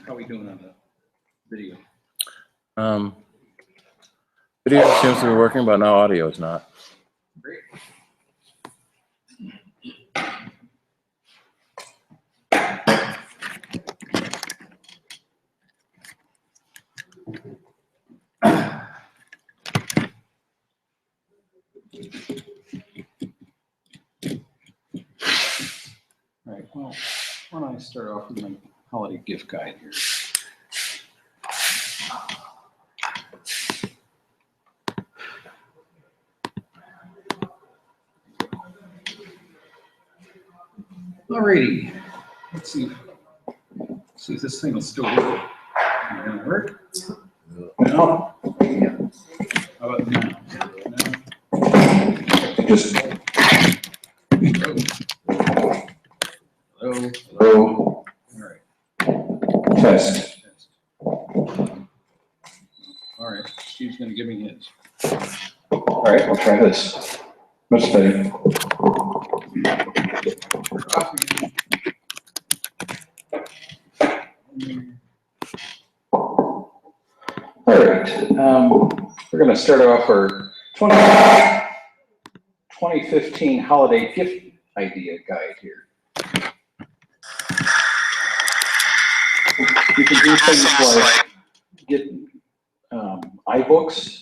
How are we doing on the video? Video seems to be working, but now audio is not. Great. All right, well, why don't I start off with my holiday gift guide here. Alrighty, let's see if this thing will still work. Gonna work? No. How about now? No. Just Hello. hello, All right. test. All right. Steve's gonna give me his. All right, I'll try this. Much better. All right, we're going to start off our 2015 holiday gift idea guide here. You can do things like get iBooks.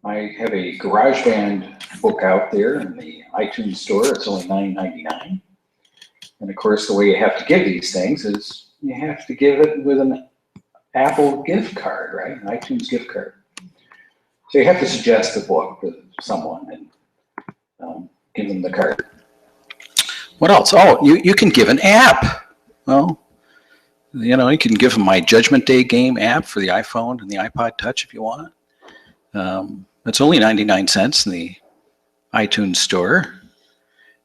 I have a GarageBand book out there in the iTunes store. It's only $9.99. And of course, the way you have to give these things is you have to give it with an Apple gift card, right? An iTunes gift card. So you have to suggest the book to someone and give them the card. What else? Oh, you can give an app. Well, you know, you can give them my Judgment Day game app for the iPhone and the iPod Touch if you want. It's only 99 cents in the iTunes store.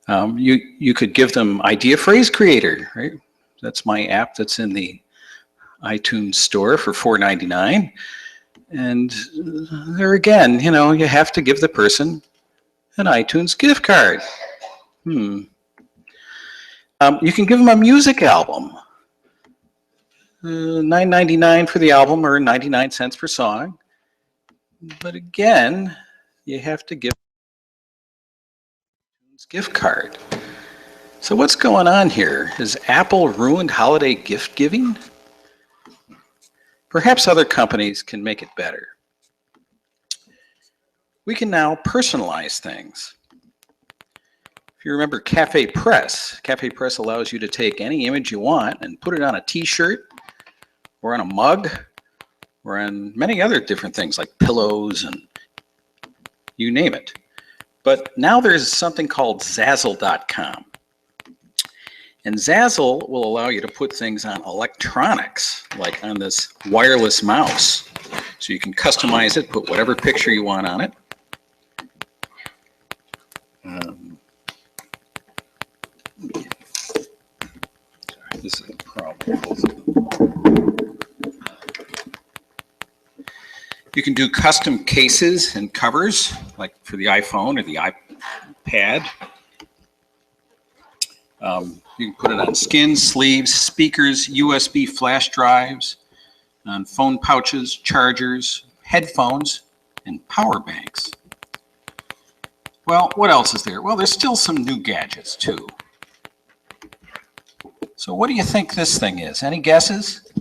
You could give them Idea Phrase Creator, right? That's my app that's in the iTunes store for $4.99. And there again, you know, you have to give the person an iTunes gift card. You can give them a music album. $9.99 for the album or 99 cents per song. But again, you have to give a gift card. So what's going on here? Has Apple ruined holiday gift giving? Perhaps other companies can make it better. We can now personalize things. If you remember Cafe Press allows you to take any image you want and put it on a t-shirt or on a mug or on many other different things like pillows and you name it. But now there's something called Zazzle.com. And Zazzle will allow you to put things on electronics, like on this wireless mouse. So you can customize it, put whatever picture you want on it. Sorry, this is a problem. You can do custom cases and covers, like for the iPhone or the iPad. You can put it on skins, sleeves, speakers, USB flash drives, on phone pouches, chargers, headphones, and power banks. Well, what else is there? Well, there's still some new gadgets too. So what do you think this thing is? Any guesses?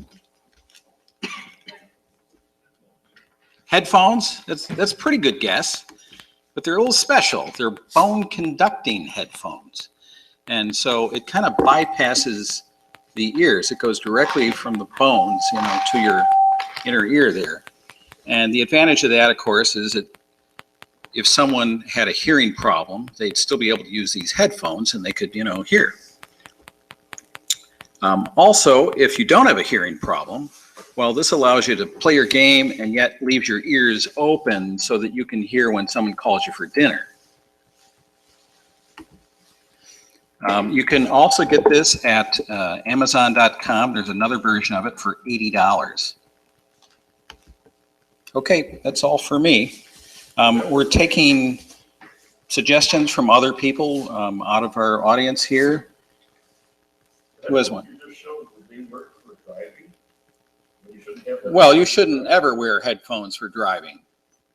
Headphones? That's a pretty good guess, but they're a little special. They're bone conducting headphones. And so it kind of bypasses the ears. It goes directly from the bones, you know, to your inner ear there. And the advantage of that, of course, is that if someone had a hearing problem, they'd still be able to use these headphones and they could, you know, hear. Also, if you don't have a hearing problem, well, this allows you to play your game and yet leaves your ears open so that you can hear when someone calls you for dinner. You can also get this at Amazon.com. There's another version of it for $80. Okay, that's all for me. We're taking suggestions from other people out of our audience here. Who has one? shouldn't have that. Well, you shouldn't ever wear headphones for driving.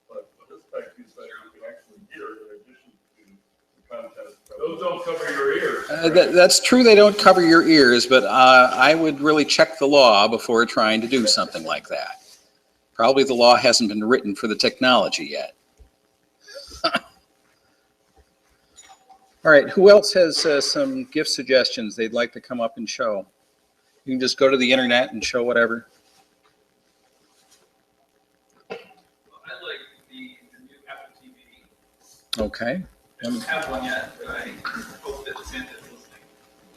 But this fact is that you can actually hear in addition to the content. Those don't cover your ears. That's true, they don't cover your ears, but I would really check the law before trying to do something like that. Probably the law hasn't been written for the technology yet. All right, who else has some gift suggestions they'd like to come up and show? You can just go to the internet and show whatever. I like the new Apple TV. Okay. I don't have one yet, but I hope that Santa is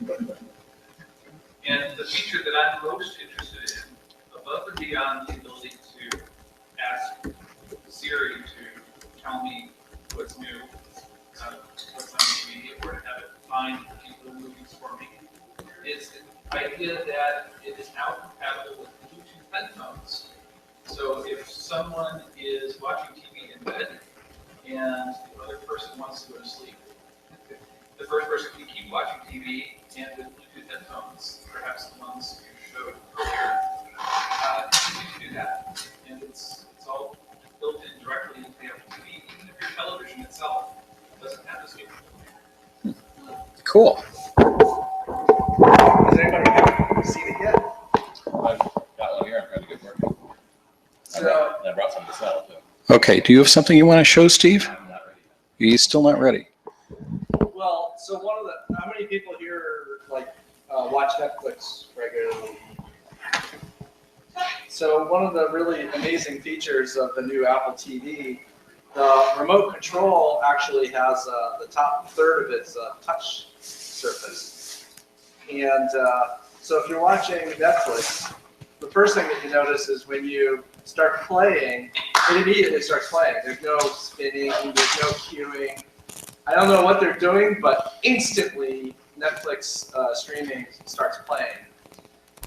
listening. And the feature that I'm most interested in, above and beyond the ability to ask Siri to tell me what's new, what's on TV, or to have it find particular movies for me, is the idea that it is now compatible with Bluetooth headphones. So if someone is watching TV in bed and the other person wants to go to sleep, the first person can keep watching TV and with Bluetooth headphones, perhaps the ones you showed earlier, you can do that. And it's all built in directly into the Apple TV, even if your television itself doesn't have this capability. Cool. Has anybody seen it yet? I've got one here. I'm trying to get working. I brought some to sell too. Okay, do you have something you want to show, Steve? I'm not ready. He's still not ready. Well, so how many people here watch Netflix regularly? So one of the really amazing features of the new Apple TV, the remote control actually has the top third of its touch surface. And so if you're watching Netflix, the first thing that you notice is when you start playing, it immediately starts playing. There's no spinning, there's no queuing. I don't know what they're doing, but instantly Netflix streaming starts playing.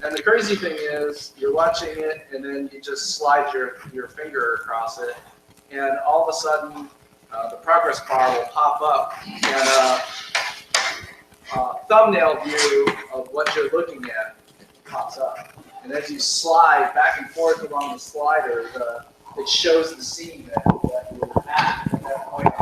And the crazy thing is, you're watching it, and then you just slide your finger across it, and all of a sudden, the progress bar will pop up, and a thumbnail view of what you're looking at pops up. And as you slide back and forth along the slider, it shows the scene that you're at that point.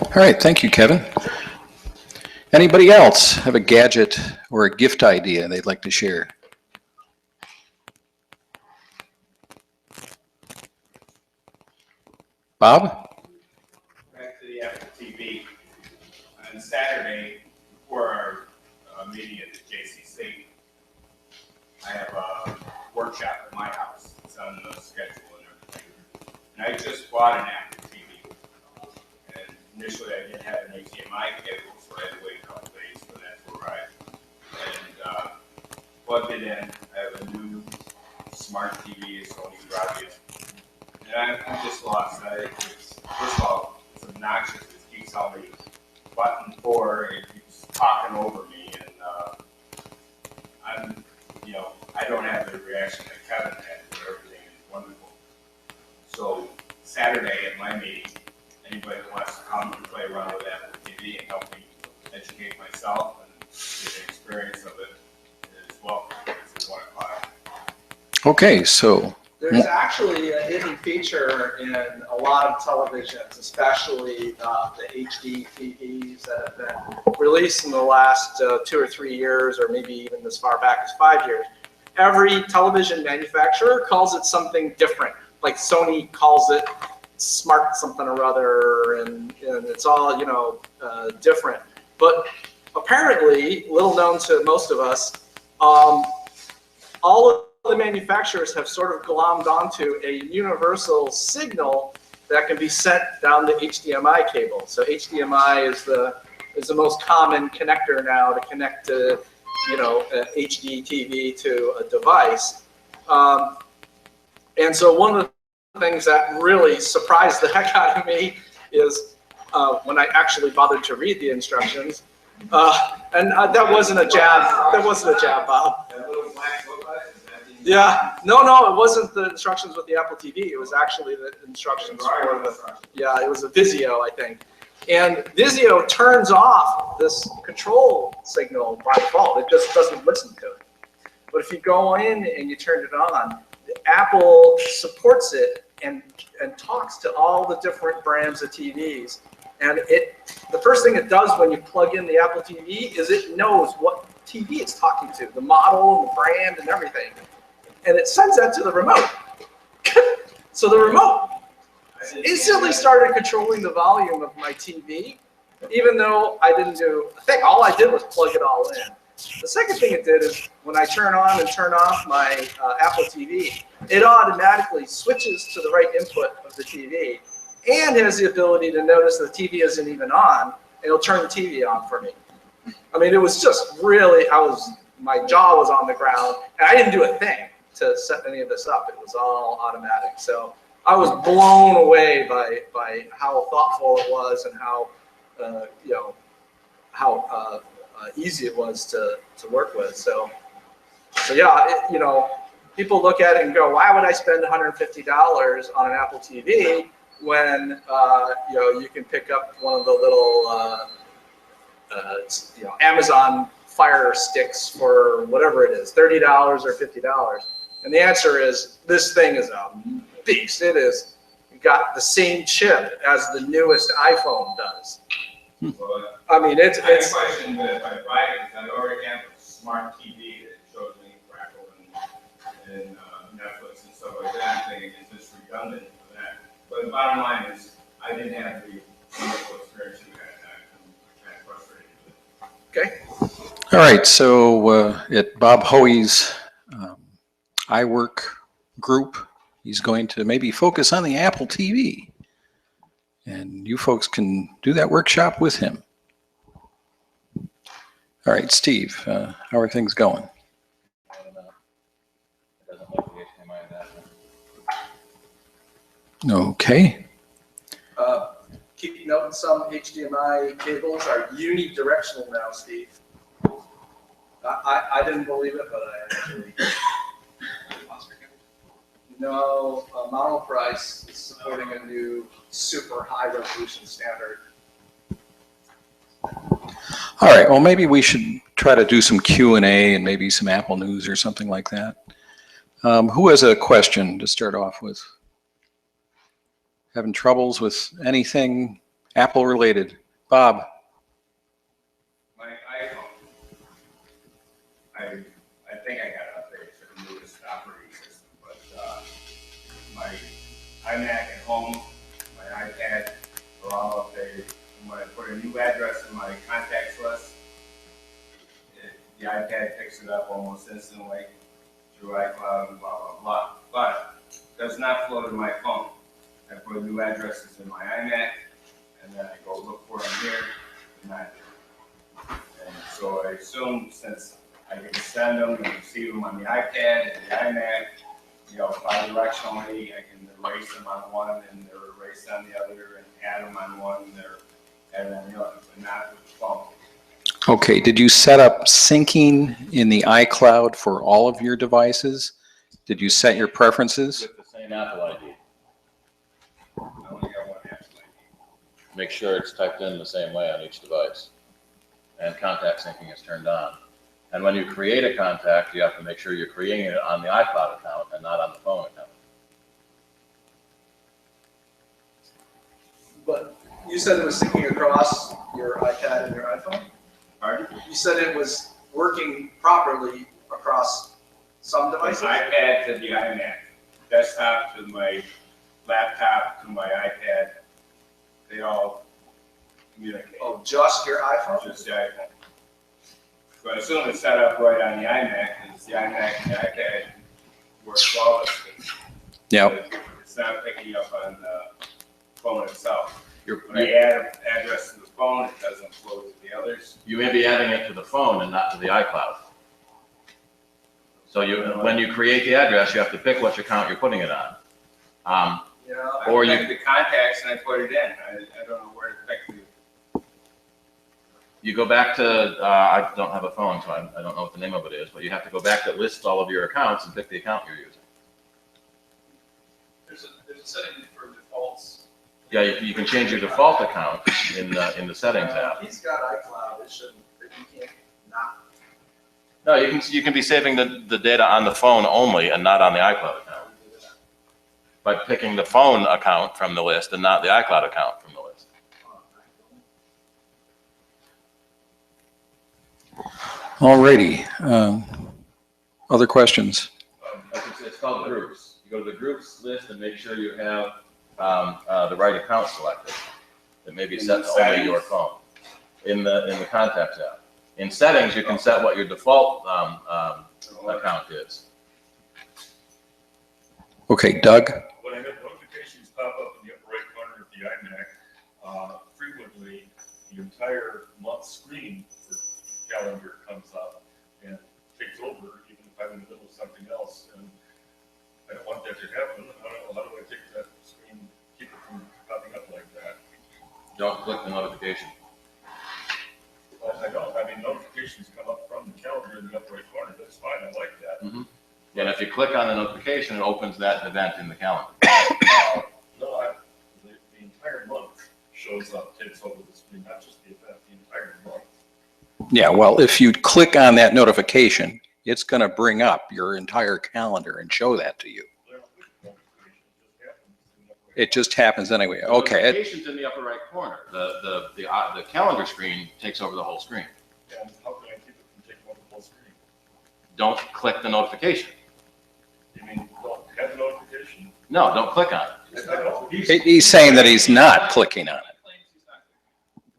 All right, thank you, Kevin. Anybody else have a gadget or a gift idea they'd like to share? Bob? Back to the Apple TV. On Saturday, before our meeting at the JCC, I have a workshop at my house. It's on the schedule and everything. And I just bought an Apple TV. And initially I didn't have an HDMI cable, so I had to wait a couple days for that to arrive. And plugged it in. I have a new smart TV, a Sony Bravia. And I'm just lost. First of all, it's obnoxious. It keeps telling me button 4, it keeps talking over me, and I don't have the reaction that Kevin had, where everything is wonderful. So Saturday at my meeting, anybody that wants to come and play around with Apple TV and help me educate myself and get an experience of it is welcome. It's at 1 o'clock. Okay, so There's actually a hidden feature in a lot of televisions, especially the HD TVs that have been released in the last 2 or 3 years, or maybe even as far back as 5 years. Every television manufacturer calls it something different. Like Sony calls it smart something or other, and it's all, different. But apparently, little known to most of us, all of the manufacturers have sort of glommed onto a universal signal that can be sent down the HDMI cable. So HDMI is the most common connector now to connect to, a HD TV to a device. And so one of the things that really surprised the heck out of me is when I actually bothered to read the instructions. That wasn't a jab. That wasn't a jab, Bob. Yeah, no, it wasn't the instructions with the Apple TV. It was actually the instructions for the, yeah, it was a Vizio, I think. And Vizio turns off this control signal by default. It just doesn't listen to it. But if you go in and you turn it on, Apple supports it and talks to all the different brands of TVs. And the first thing it does when you plug in the Apple TV is it knows what TV it's talking to, the model and the brand and everything. And it sends that to the remote. So the remote instantly started controlling the volume of my TV, even though I didn't do a thing. All I did was plug it all in. The second thing it did is when I turn on and turn off my Apple TV, it automatically switches to the right input of the TV and has the ability to notice the TV isn't even on, and it'll turn the TV on for me. I mean, it was just really, my jaw was on the ground, and I didn't do a thing to set any of this up. It was all automatic. So I was blown away by how thoughtful it was and how, how easy it was to work with. So yeah, people look at it and go, why would I spend $150 on an Apple TV when you can pick up one of the little Amazon Fire Sticks for whatever it is, $30 or $50? And the answer is, this thing is a beast. It is got the same chip as the newest iPhone does. Well, I mean, it's. I have a question, but if I buy it, I already have a smart TV that shows me Apple and Netflix and stuff like that. I'm thinking, is this redundant for that? But the bottom line is, I didn't have the wonderful experience you had. I'm kind of frustrated with it. Okay. All right, so at Bob Hoey's iWork group, he's going to maybe focus on the Apple TV. And you folks can do that workshop with him. All right, Steve, how are things going? I don't know. It doesn't look the HDMI in that one. Okay. Keep note, some HDMI cables are unidirectional now, Steve. I didn't believe it, but I actually. No, Monoprice is supporting a new super high resolution standard. All right, well, maybe we should try to do some Q&A and maybe some Apple News or something like that. Who has a question to start off with? Having troubles with anything Apple related? Bob? My iPhone, I think I got to upgrade to the newest operating system, but my iMac at home, my iPad are all updated. And when I put a new address in my contacts list, the iPad picks it up almost instantly through iCloud and blah, blah, blah. But it does not flow to my phone. I put new addresses in my iMac, and then I go look for them here, and not there. And so I assume since I can send them and receive them on the iPad and the iMac, bi-directionally, I can erase them on one and they're erased on the other, and add them on one and they're added on the other, but not with the phone. Okay, did you set up syncing in the iCloud for all of your devices? Did you set your preferences? With the same Apple ID. I only got one Apple ID. Make sure it's typed in the same way on each device. And contact syncing is turned on. And when you create a contact, you have to make sure you're creating it on the iCloud account and not on the phone account. But you said it was syncing across your iPad and your iPhone? Pardon? You said it was working properly across some My devices? iPad to the iMac, desktop to my laptop to my iPad, they all communicate. Oh, just your iPhone? Just the iPhone. So I assume it's set up right on the iMac, because the iMac and the iPad work flawlessly. Yep. But it's not picking up on the phone itself. You're, When I add an address to the phone, it doesn't flow to the others. you may be adding it to the phone and not to the iCloud. So when you create the address, you have to pick which account you're putting it on. Yeah. Or I you- picked the contacts and I put it in. I don't know where to pick the. You go back to, I don't have a phone, so I don't know what the name of it is, but you have to go back that lists all of your accounts and pick the account you're using. There's a setting for defaults. Yeah, you can change your default account in the settings app. He's got iCloud, it shouldn't, you can't not. No, you can be saving the data on the phone only and not on the iCloud account. By picking the phone account from the list and not the iCloud account from the list. Alrighty. Other questions? It's called groups. You go to the groups list and make sure you have the right account selected. That may be set to only your phone. In the contacts app. In settings, you can set what your default account is. Okay, Doug? When I have notifications pop up in the upper right corner of the iMac, frequently the entire month screen for calendar comes up and takes over, even if I'm in the middle of something else. And I don't want that to happen. How do I take that screen, keep it from popping up like that? Don't click the notification. Well, I don't. I mean, notifications come up from the calendar in the upper right corner. That's fine. I like that. And if you click on the notification, it opens that event in the calendar. No, the entire month shows up, takes over the screen, not just the event, the entire month. Yeah, well, if you click on that notification, it's going to bring up your entire calendar and show that to you. It just happens anyway. The Okay. notification's in the upper right corner. The calendar screen takes over the whole screen. And how can I keep it from taking over the whole screen? Don't click the notification. You mean, don't have a notification? No, don't click on it. I don't. He's saying that he's not clicking on it.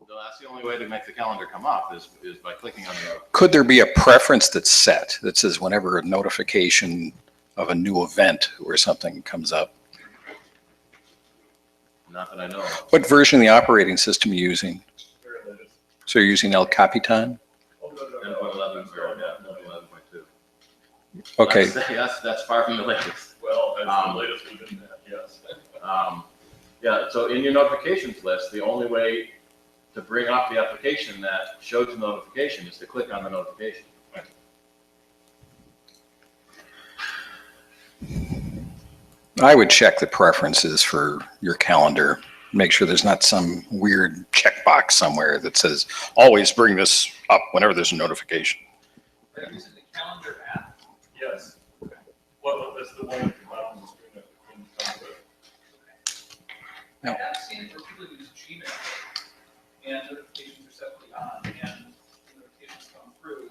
So that's the only way to make the calendar come up is by clicking on the. Could there be a preference that's set that says whenever a notification of a new event or something comes up? Not that I know of. What version of the operating system are you using? Very latest. So you're using El Capitan? Oh, no, no, 10.11, no. yeah, 11.2. Okay. That's far from the latest. Well, that's the latest within that, yes. Yeah, so in your notifications list, the only way to bring up the application that shows the notification is to click on the notification. I would check the preferences for your calendar. Make sure there's not some weird checkbox somewhere that says, always bring this up whenever there's a notification. Are you using the calendar app? Yes. Well, that's the one at the bottom of the screen that comes with. I have seen where people use Gmail and notifications are separately on and notifications come through.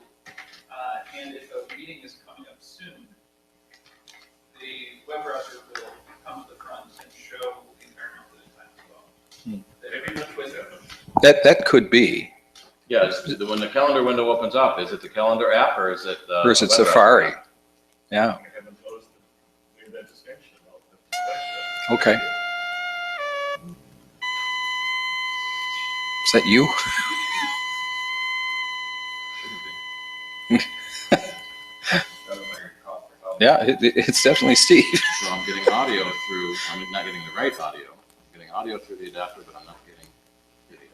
And if a meeting is coming up soon, the web browser will come to the front and show the entire month at a time as well. Maybe that's what's happening. That could be. Yeah, when the calendar window opens up, is it the calendar app or is it? Or is it web browser? Safari? Yeah, I haven't noticed that, made that distinction. I'll have to check that. okay. Is that you? Yeah, it's definitely Steve. So I'm getting audio through, I'm not getting the right audio. I'm getting audio through the adapter, but I'm not getting video.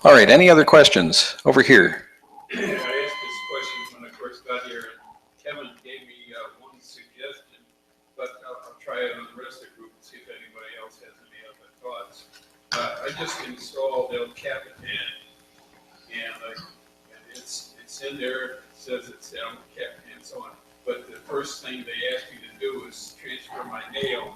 All right, any other questions? Over here. I asked this question when I first got here, and Kevin gave me one suggestion, but I'll try it on the rest of the group and see if anybody else has any other thoughts. I just installed El Capitan, and it's in there, it says it's El Capitan and so on, but the first thing they ask you to do is transfer my mail.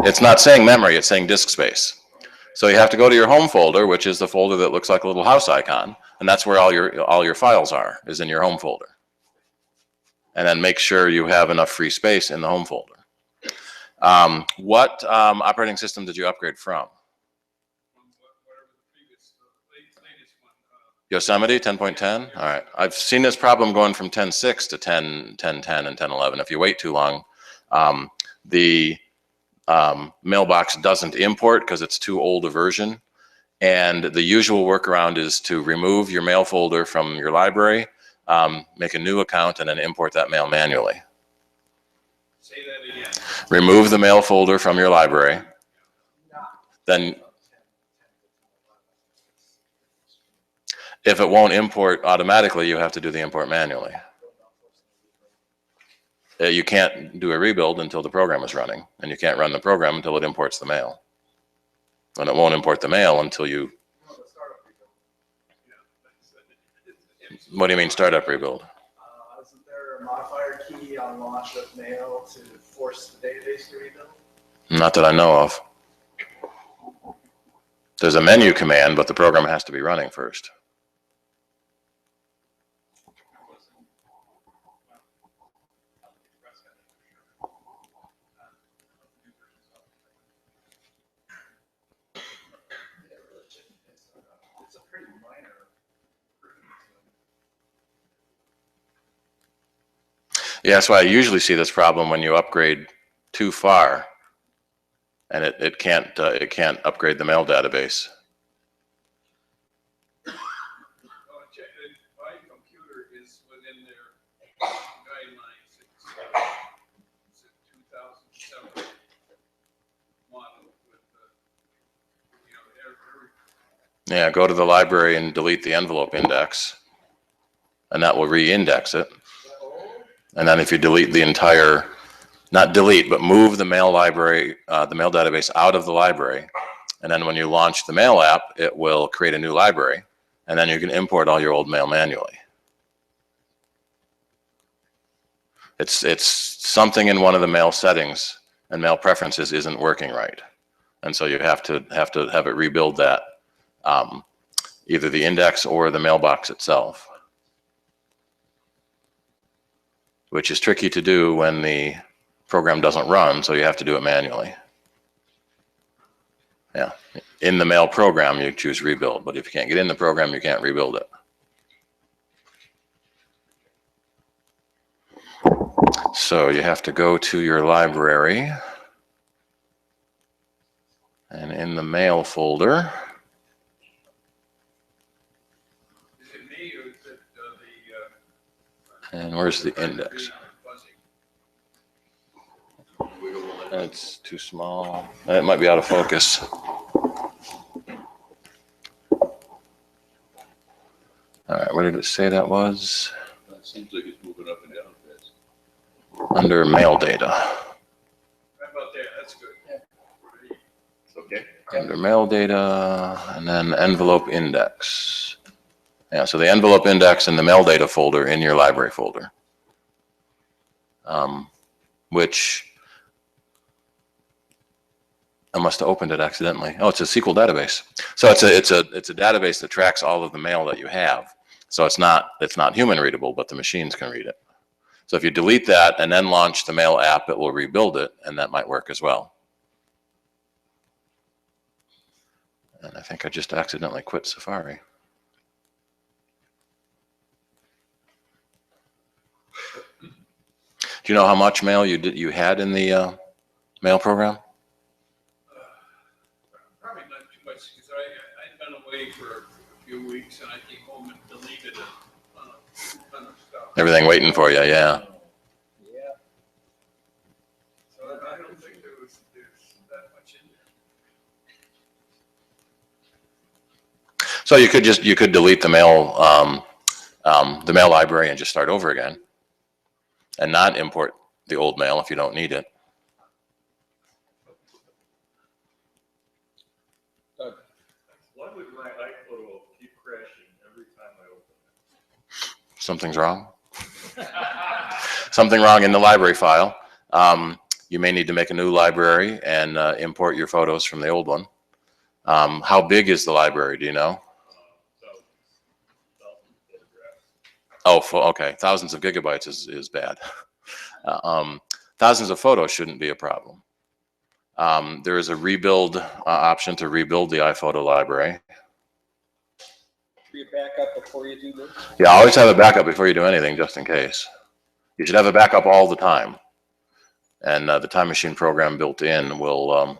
It's not saying memory, it's saying disk space. So you have to go to your home folder, which is the folder that looks like a little house icon, and that's where all your files are, is in your home folder. And then make sure you have enough free space in the home folder. What operating system did you upgrade from? Whatever the previous, latest one. Yosemite 10.10? All right. I've seen this problem going from 10.6 to 10.10 and 10.11. If you wait too long, the mailbox doesn't import because it's too old a version. And the usual workaround is to remove your mail folder from your library, make a new account, and then import that mail manually. Say that again. Remove the mail folder from your library. Then if it won't import automatically, you have to do the import manually. You can't do a rebuild until the program is running, and you can't run the program until it imports the mail. And it won't import the mail until you... What do you mean startup rebuild? Isn't there a modifier key on launch of mail to force the database to rebuild? Not that I know of. There's a menu command, but the program has to be running first. It's a pretty minor. Yeah, that's why I usually see this problem when you upgrade too far, and it can't upgrade the mail database. My computer is within their guidelines. It's a 2007 model with every. Yeah, go to the library and delete the envelope index, and that will re-index it. And then if you delete the entire, not delete, but move the mail library, the mail database out of the library, and then when you launch the mail app, it will create a new library, and then you can import all your old mail manually. It's something in one of the mail settings and mail preferences isn't working right, and so you have to have it rebuild that, either the index or the mailbox itself, which is tricky to do when the program doesn't run, so you have to do it manually. Yeah, in the mail program, you choose rebuild, but if you can't get in the program, you can't rebuild it. So you have to go to your library, and in the mail folder, Is it me or is it and where's the index? That's too small. It might be out of focus. All right, where did it say that was? It seems like it's moving up and down fast. Under mail data. How about that? That's good. It's okay. Under mail data, and then envelope index. Yeah, so the envelope index and the mail data folder in your library folder, which I must have opened it accidentally. Oh, it's a SQL database. So it's a database that tracks all of the mail that you have. So it's not human readable, but the machines can read it. So if you delete that and then launch the mail app, it will rebuild it, and that might work as well. And I think I just accidentally quit Safari. Do you know how much mail you had in the mail program? Probably not too much, because I'd been away for a few weeks and I came home and deleted a ton of stuff. Everything waiting for you, yeah. Yeah. So I don't think there's that much in there. So you could delete the mail library and just start over again, and not import the old mail if you don't need it. Why would my iPhoto keep crashing every time I open Something's wrong. Something wrong in the library file. you may need to make a new library and import your photos from the old one. How big is the library, do you know? Oh, okay, thousands of gigabytes is bad. Thousands of photos shouldn't be a problem. There is a rebuild option to rebuild the iPhoto library. Do you back up before you do this? Yeah, always have a backup before you do anything, just in case. You should have a backup all the time. And the Time Machine program built in will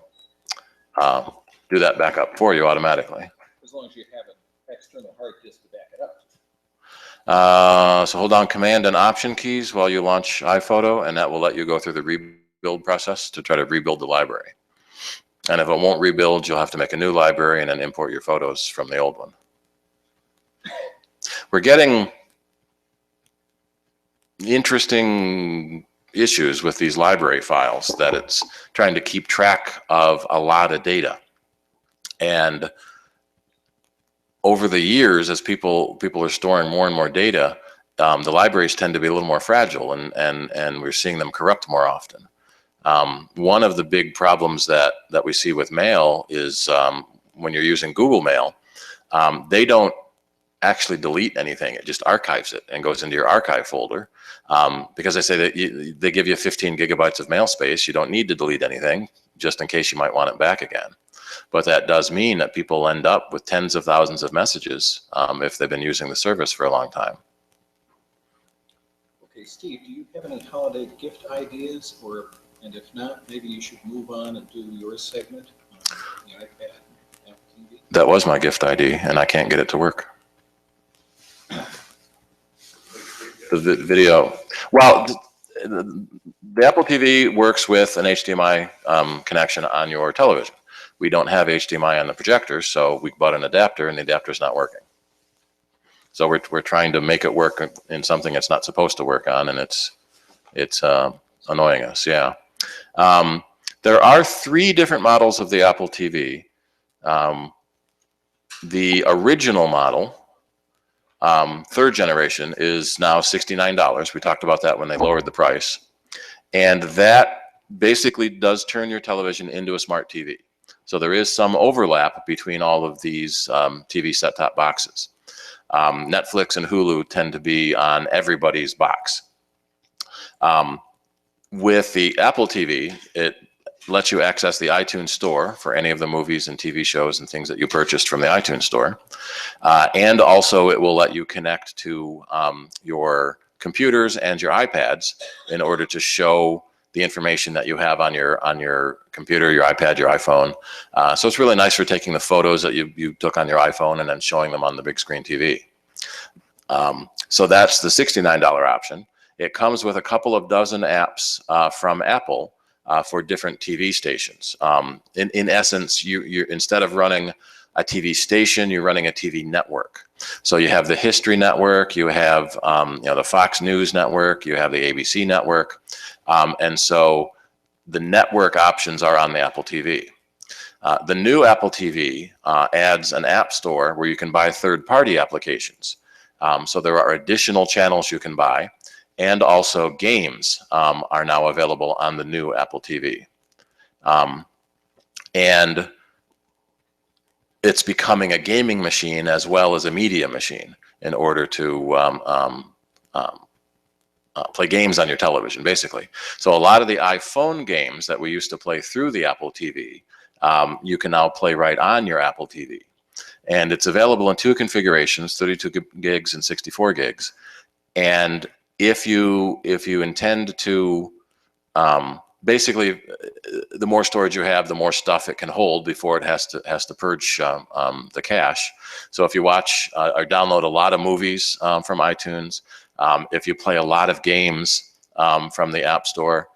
do that backup for you automatically. As long as you have an external hard disk to back it up. So hold down Command and Option keys while you launch iPhoto, and that will let you go through the rebuild process to try to rebuild the library. And if it won't rebuild, you'll have to make a new library and then import your photos from the old one. We're getting interesting issues with these library files, that it's trying to keep track of a lot of data. And over the years, as people are storing more and more data, the libraries tend to be a little more fragile, and we're seeing them corrupt more often. One of the big problems that we see with mail is when you're using Google Mail, they don't actually delete anything. It just archives it and goes into your archive folder, because they say that they give you 15 gigabytes of mail space. You don't need to delete anything, just in case you might want it back again. But that does mean that people end up with tens of thousands of messages if they've been using the service for a long time. Okay, Steve, do you have any holiday gift ideas? And if not, maybe you should move on and do your segment on the iPad and Apple TV. That was my gift ID, and I can't get it to work. The video, well, the Apple TV works with an HDMI connection on your television. We don't have HDMI on the projector, so we bought an adapter, and the adapter's not working. So we're trying to make it work in something it's not supposed to work on, and it's annoying us. Yeah. There are 3 different models of the Apple TV. The original model, 3rd generation, is now $69. We talked about that when they lowered the price. And that basically does turn your television into a smart TV. So there is some overlap between all of these TV set-top boxes. Netflix and Hulu tend to be on everybody's box. With the Apple TV, it lets you access the iTunes store for any of the movies and TV shows and things that you purchased from the iTunes store. And also it will let you connect to your computers and your iPads in order to show the information that you have on your computer, your iPad, your iPhone. So it's really nice for taking the photos that you took on your iPhone and then showing them on the big screen TV. So that's the $69 option. It comes with a couple of dozen apps from Apple for different TV stations. In essence, you instead of running a TV station, you're running a TV network. So you have the History Network, you have the Fox News Network, you have the ABC Network, and so the network options are on the Apple TV. The new Apple TV adds an app store where you can buy third-party applications. So there are additional channels you can buy, and also games are now available on the new Apple TV. And it's becoming a gaming machine as well as a media machine in order to play games on your television, basically. So a lot of the iPhone games that we used to play through the Apple TV, you can now play right on your Apple TV. And it's available in 2 configurations, 32 gigs and 64 gigs. And if you intend to, basically, the more storage you have, the more stuff it can hold before it has to purge the cache. So if you watch or download a lot of movies from iTunes, if you play a lot of games from the App Store,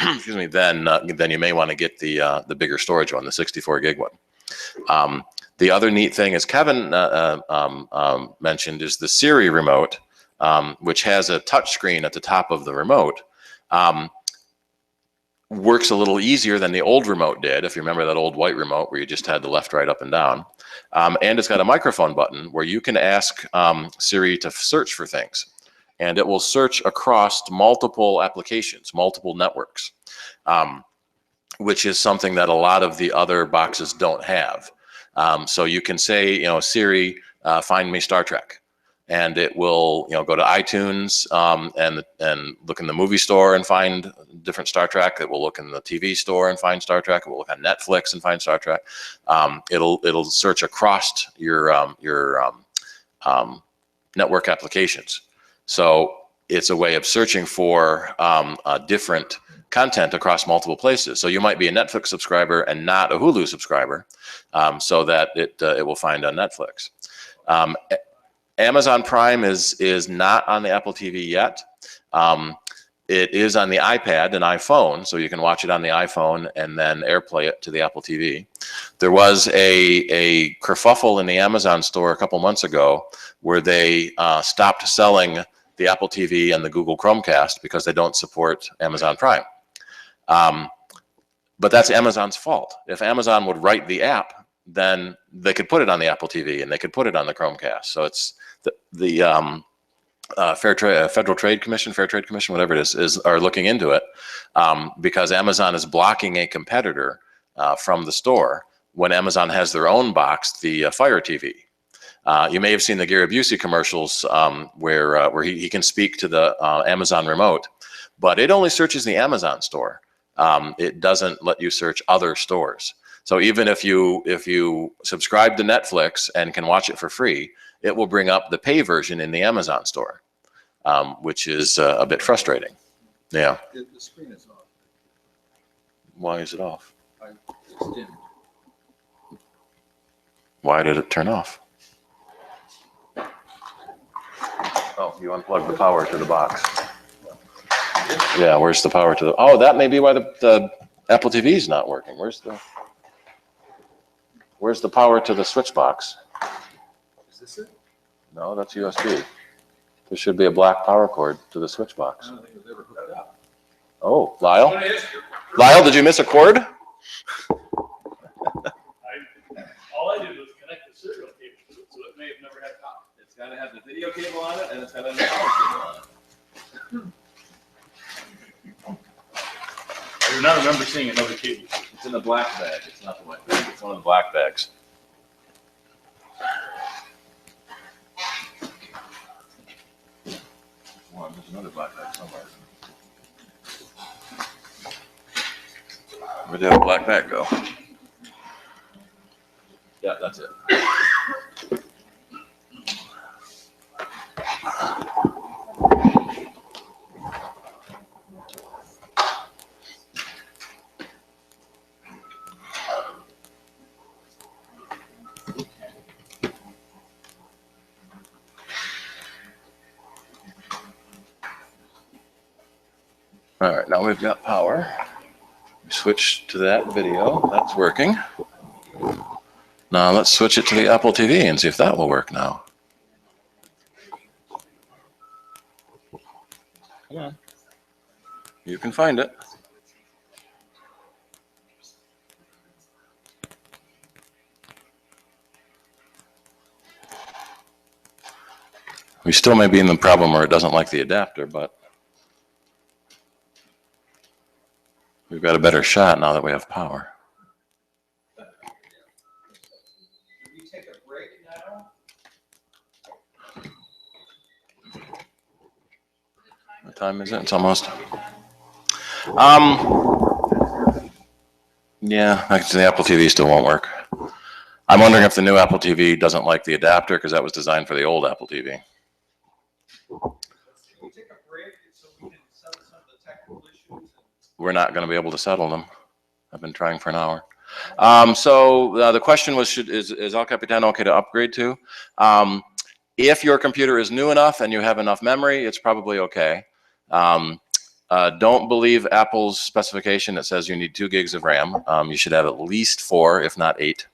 excuse me, then you may want to get the bigger storage one, the 64 gig one. The other neat thing, as Kevin mentioned, is the Siri remote, which has a touch screen at the top of the remote. Works a little easier than the old remote did, if you remember that old white remote where you just had the left, right, up, and down. And it's got a microphone button where you can ask Siri to search for things. and it will search across multiple applications, multiple networks, which is something that a lot of the other boxes don't have. So you can say, you know, Siri, find me Star Trek. And it will, you know, go to iTunes and look in the movie store and find different Star Trek. It will look in the TV store and find Star Trek. It will look on Netflix and find Star Trek. It'll search across your network applications. So it's a way of searching for different content across multiple places. So you might be a Netflix subscriber and not a Hulu subscriber, so that it will find on Netflix. Amazon Prime is not on the Apple TV yet. It is on the iPad and iPhone, so you can watch it on the iPhone and then AirPlay it to the Apple TV. There was a kerfuffle in the Amazon store a couple months ago where they stopped selling the Apple TV and the Google Chromecast because they don't support Amazon Prime. But that's Amazon's fault. If Amazon would write the app, then they could put it on the Apple TV and they could put it on the Chromecast. So it's the Federal Trade Commission, whatever it is are looking into it because Amazon is blocking a competitor from the store when Amazon has their own box, the Fire TV. You may have seen the Gary Busey commercials where he can speak to the Amazon remote, but it only searches the Amazon store. It doesn't let you search other stores. So even if you subscribe to Netflix and can watch it for free, it will bring up the pay version in the Amazon store, which is a bit frustrating. Yeah. The screen is off. Why is it off? It's dimmed. Why did it turn off? Oh, you unplugged the power to the box. Yeah, where's the power to the... Oh, that may be why the Apple TV is not working. Where's the power to the switch box? Is this it? No, that's USB. There should be a black power cord to the switch box. I don't think it was ever hooked up. Oh, Lyle? Lyle, did you miss a cord? All I did was connect the serial cable to it, so it may have never had power. It's got to have the video cable on it, and it's got to have the power cable on it. I do not remember seeing another cable. It's in the black bag. It's not the white bag. It's one of the black bags. Well, there's another black bag somewhere. Where did that black bag go? Yeah, that's it. All right, now we've got power. We switch to that video. That's working. Now let's switch it to the Apple TV and see if that will work now. Come on. You can find it. We still may be in the problem where it doesn't like the adapter, but we've got a better shot now that we have power. Should we take a break now? What time is it? It's almost. Yeah, actually the Apple TV still won't work. I'm wondering if the new Apple TV doesn't like the adapter because that was designed for the old Apple TV. Should we take a break so we can settle some of the technical issues? We're not going to be able to settle them. I've been trying for an hour. So the question was, is El Capitan okay to upgrade to? If your computer is new enough and you have enough memory, it's probably okay. Don't believe Apple's specification that says you need 2 gigs of RAM. You should have at least 4, if not 8.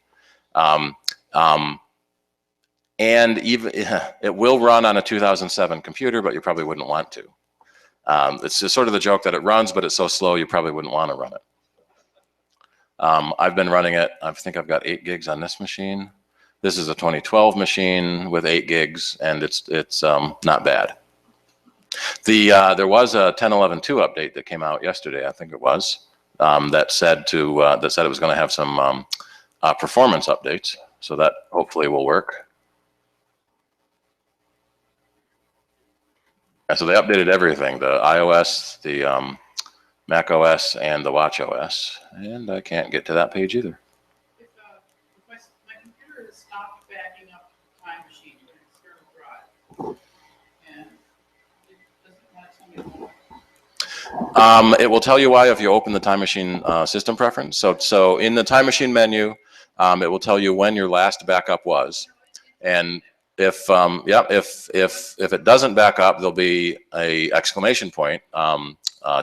And even it will run on a 2007 computer, but you probably wouldn't want to. It's just sort of the joke that it runs, but it's so slow you probably wouldn't want to run it. I've been running it. I think I've got 8 gigs on this machine. This is a 2012 machine with 8 gigs, and it's not bad. There was a 10.11.2 update that came out yesterday, I think it was, that said it was going to have some performance updates. So that hopefully will work. Yeah, so they updated everything: the iOS, the Mac OS, and the Watch OS. And I can't get to that page either. If my computer has stopped backing up Time Machine when it's external drive, and it doesn't want to tell me why. It will tell you why if you open the Time Machine system preference. So in the Time Machine menu, it will tell you when your last backup was, and if it doesn't back up, there'll be a exclamation point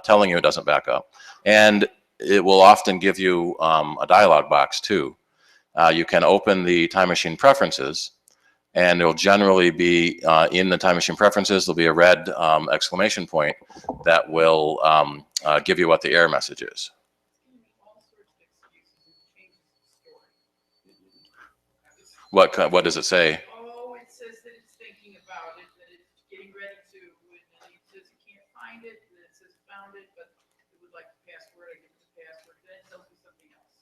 telling you it doesn't back up, and it will often give you a dialog box too. You can open the Time Machine preferences, and it'll generally be in the Time Machine preferences. There'll be a red exclamation point that will give you what the error message is. What does it say? Oh, it says that it's thinking about it, that it's getting ready to, and then it says it can't find it, and then it says it found it, but it would like the password, I give it the password, then it tells me something else.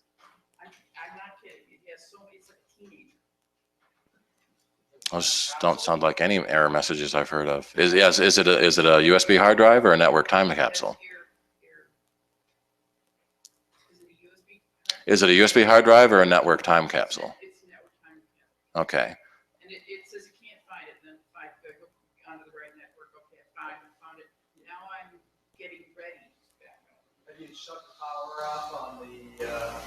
I'm not kidding, it has so many, it's like a teenager. Those don't sound like any error messages I've heard of. Is it a USB hard drive or a network time capsule? Is it a USB hard drive or a network time capsule? It's a network time capsule. Okay. And it says it can't find it, then if I go onto the right network, okay, I found it. Now I'm getting ready to back up. Have you shut the power off on the,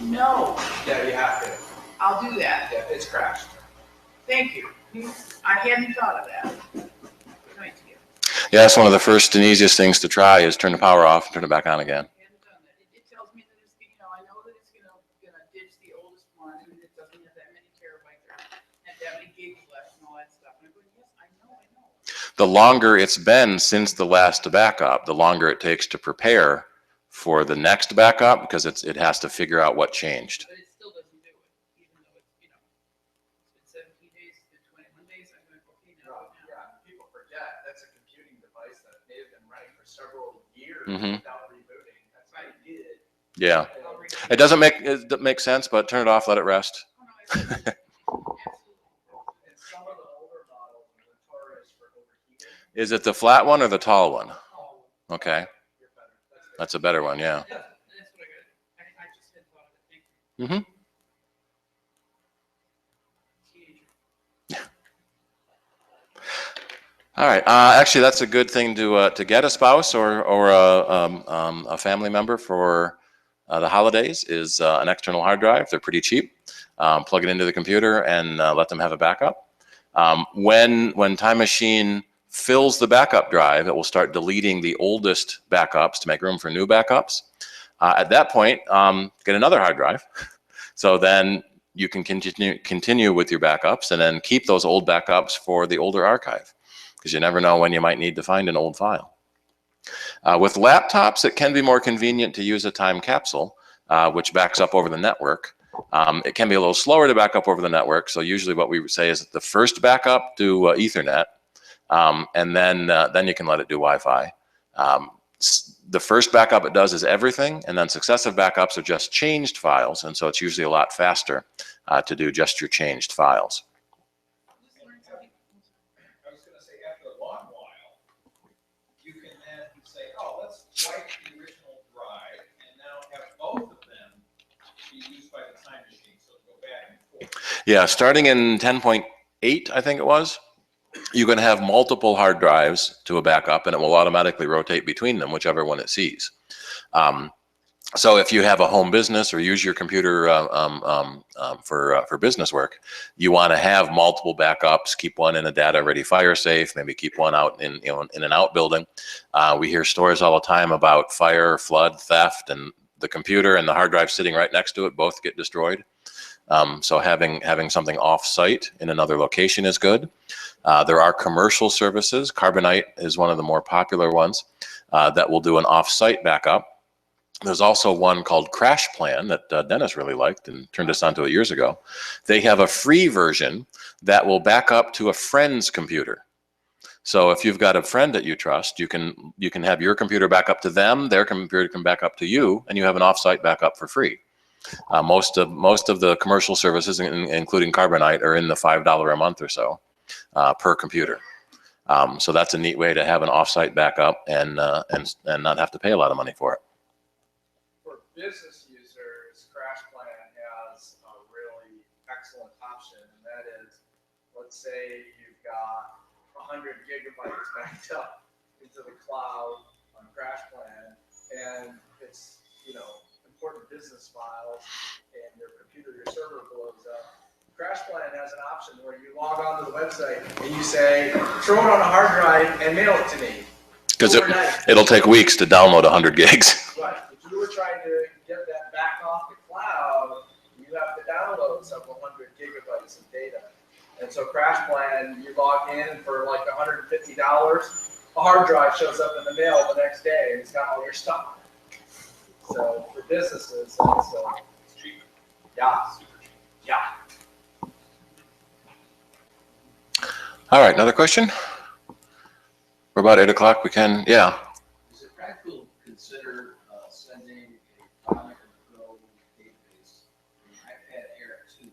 No, yeah, you have to. I'll do that. Yeah, it's crashed. Thank you. I hadn't thought of that. Good idea. Yeah, that's one of the first and easiest things to try is turn the power off and turn it back on again. I hadn't done that. It tells me that it's, I know that it's gonna ditch the oldest one, and it doesn't have that many terabytes or have that many gigs left and all that stuff. And I'm going, yes, I know. The longer it's been since the last backup, the longer it takes to prepare for the next backup because it has to figure out what changed. But it still doesn't do it, even though it's, it's been 17 days, it's been 21 days, I'm going, okay, now. Yeah, people forget, that's a computing device that may have been running for several years Mhm. without rebooting. That's what it did. Yeah, it doesn't make sense, but turn it off, let it rest. Oh, no, absolutely. And some of the older models are notorious for overheating. Is it the flat one or the tall one? Oh, Okay, you're better. that's a better one, yeah. That's what I just had thought of it. Thank you. Mm-hmm. Teenager. All right. Actually, that's a good thing to get a spouse or a family member for the holidays is an external hard drive. They're pretty cheap. Plug it into the computer and let them have a backup. When Time Machine fills the backup drive, it will start deleting the oldest backups to make room for new backups. At that point, get another hard drive. So then you can continue with your backups and then keep those old backups for the older archive, because you never know when you might need to find an old file. With laptops, it can be more convenient to use a time capsule, which backs up over the network. It can be a little slower to back up over the network, so usually what we would say is that the first backup do Ethernet, and then you can let it do Wi-Fi. The first backup it does is everything, and then successive backups are just changed files, and so it's usually a lot faster to do just your changed files. I was gonna say, after a long while, you can then say, oh, let's wipe the original drive and now have both of them be used by the Time Machine, so go back and forth. Yeah, starting in 10.8, I think it was, you can have multiple hard drives to a backup, and it will automatically rotate between them, whichever one it sees. So if you have a home business or use your computer for business work, you want to have multiple backups. Keep one in a data-ready fire safe. Maybe keep one out in an outbuilding. We hear stories all the time about fire, flood, theft, and the computer and the hard drive sitting right next to it both get destroyed. So having something off-site in another location is good. There are commercial services. Carbonite is one of the more popular ones that will do an off-site backup. There's also one called Crash Plan that Dennis really liked and turned us onto it years ago. They have a free version that will back up to a friend's computer. So if you've got a friend that you trust, you can have your computer back up to them, their computer can back up to you, and you have an offsite backup for free. Most of the commercial services, including Carbonite, are in the $5 a month or so per computer. So that's a neat way to have an offsite backup and not have to pay a lot of money for it. For business users, CrashPlan has a really excellent option, and that is, let's say you've got 100 gigabytes backed up into the cloud on CrashPlan, and it's, important business files, and your computer, your server blows up. CrashPlan has an option where you log on to the website and you say, throw it on a hard drive and mail it to me. Because it'll take weeks to download 100 gigs. Right. If you were trying to get that back off the cloud, you have to download several hundred gigabytes of data. And so CrashPlan, you log in for like $150, a hard drive shows up in the mail the next day and it's got all your stuff on it. So for businesses, that's cheap. Yeah, super cheap. Yeah. All right, another question? We're about 8 o'clock. We can, yeah. Is it practical to consider sending a FileMaker Pro database from iPad Air 2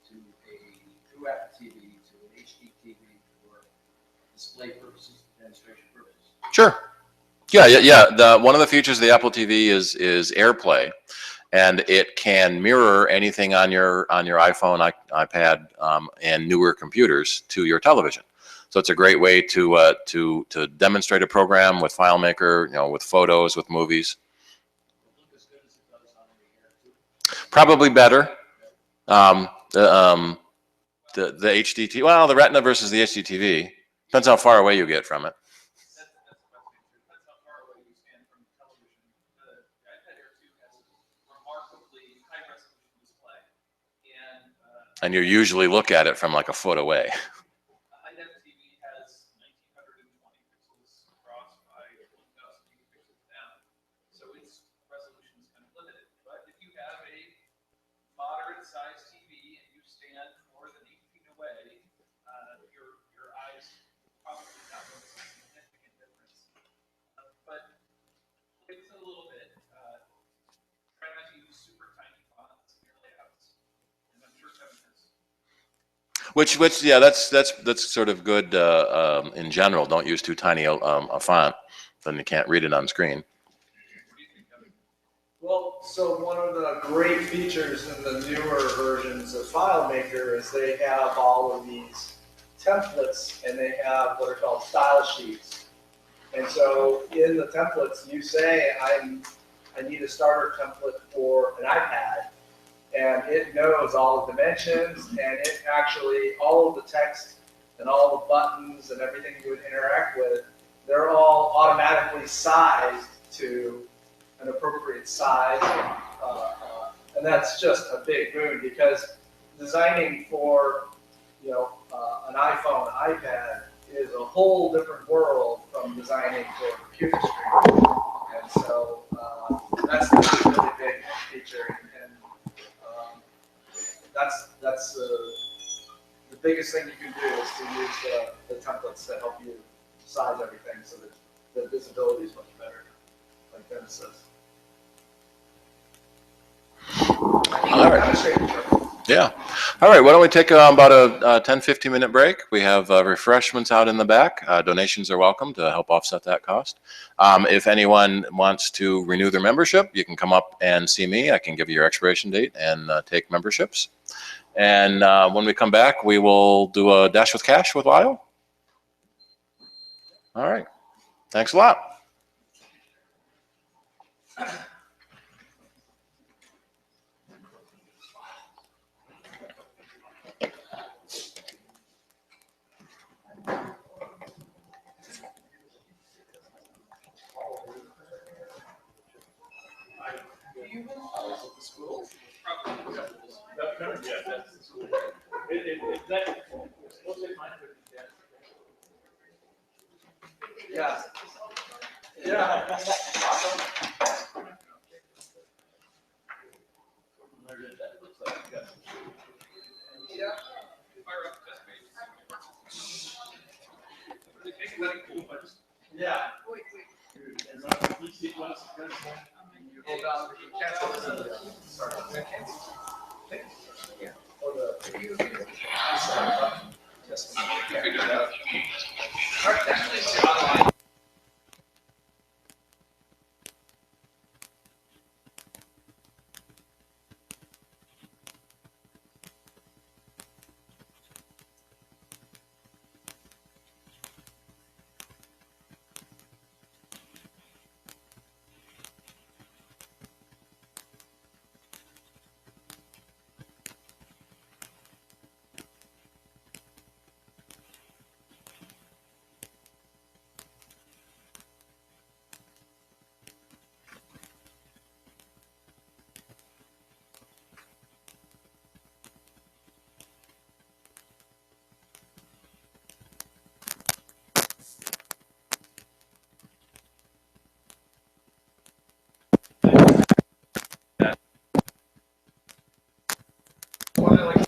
to through AppleTV to an HD TV for display purposes, demonstration purposes? Sure. Yeah. One of the features of the Apple TV is AirPlay, and it can mirror anything on your iPhone, iPad, and newer computers to your television. So it's a great way to demonstrate a program with FileMaker, with photos, with movies. Probably better. The HD TV. Well, the Retina versus the HD TV depends how far away you get from it. And you usually look at it from like a foot away. FileMaker has 1920 pixels across by 1000 pixels down, so its resolution is kind of limited. But if you have a moderate-sized TV and you stand more than 8 feet away, your eyes probably not notice a significant difference. But it's a little bit. Try not to use super tiny fonts in your layouts, and I'm sure Kevin has. Which yeah, that's sort of good in general. Don't use too tiny a font, then you can't read it on screen. Well, so one of the great features in the newer versions of FileMaker is they have all of these templates, and they have what are called style sheets. And so in the templates, you say, I need a starter template for an iPad. And it knows all the dimensions, and it actually, all of the text and all the buttons and everything you would interact with, they're all automatically sized to an appropriate size. And that's just a big boon, because designing for an iPhone, iPad is a whole different world from designing for a computer screen. And so that's a really big feature. That's the biggest thing you can do is to use the templates that help you size everything so that the visibility is much better, like Dennis says. All right. Yeah. All right. Why don't we take about a 10-15 minute break? We have refreshments out in the back. Donations are welcome to help offset that cost. If anyone wants to renew their membership, you can come up and see me. I can give you your expiration date and take memberships. And when we come back, we will do a Dash with Cash with Lyle. All right. Thanks a lot. Yeah. Yeah. or the. Testimony. You figured it out. All right, actually, it's online. What I like.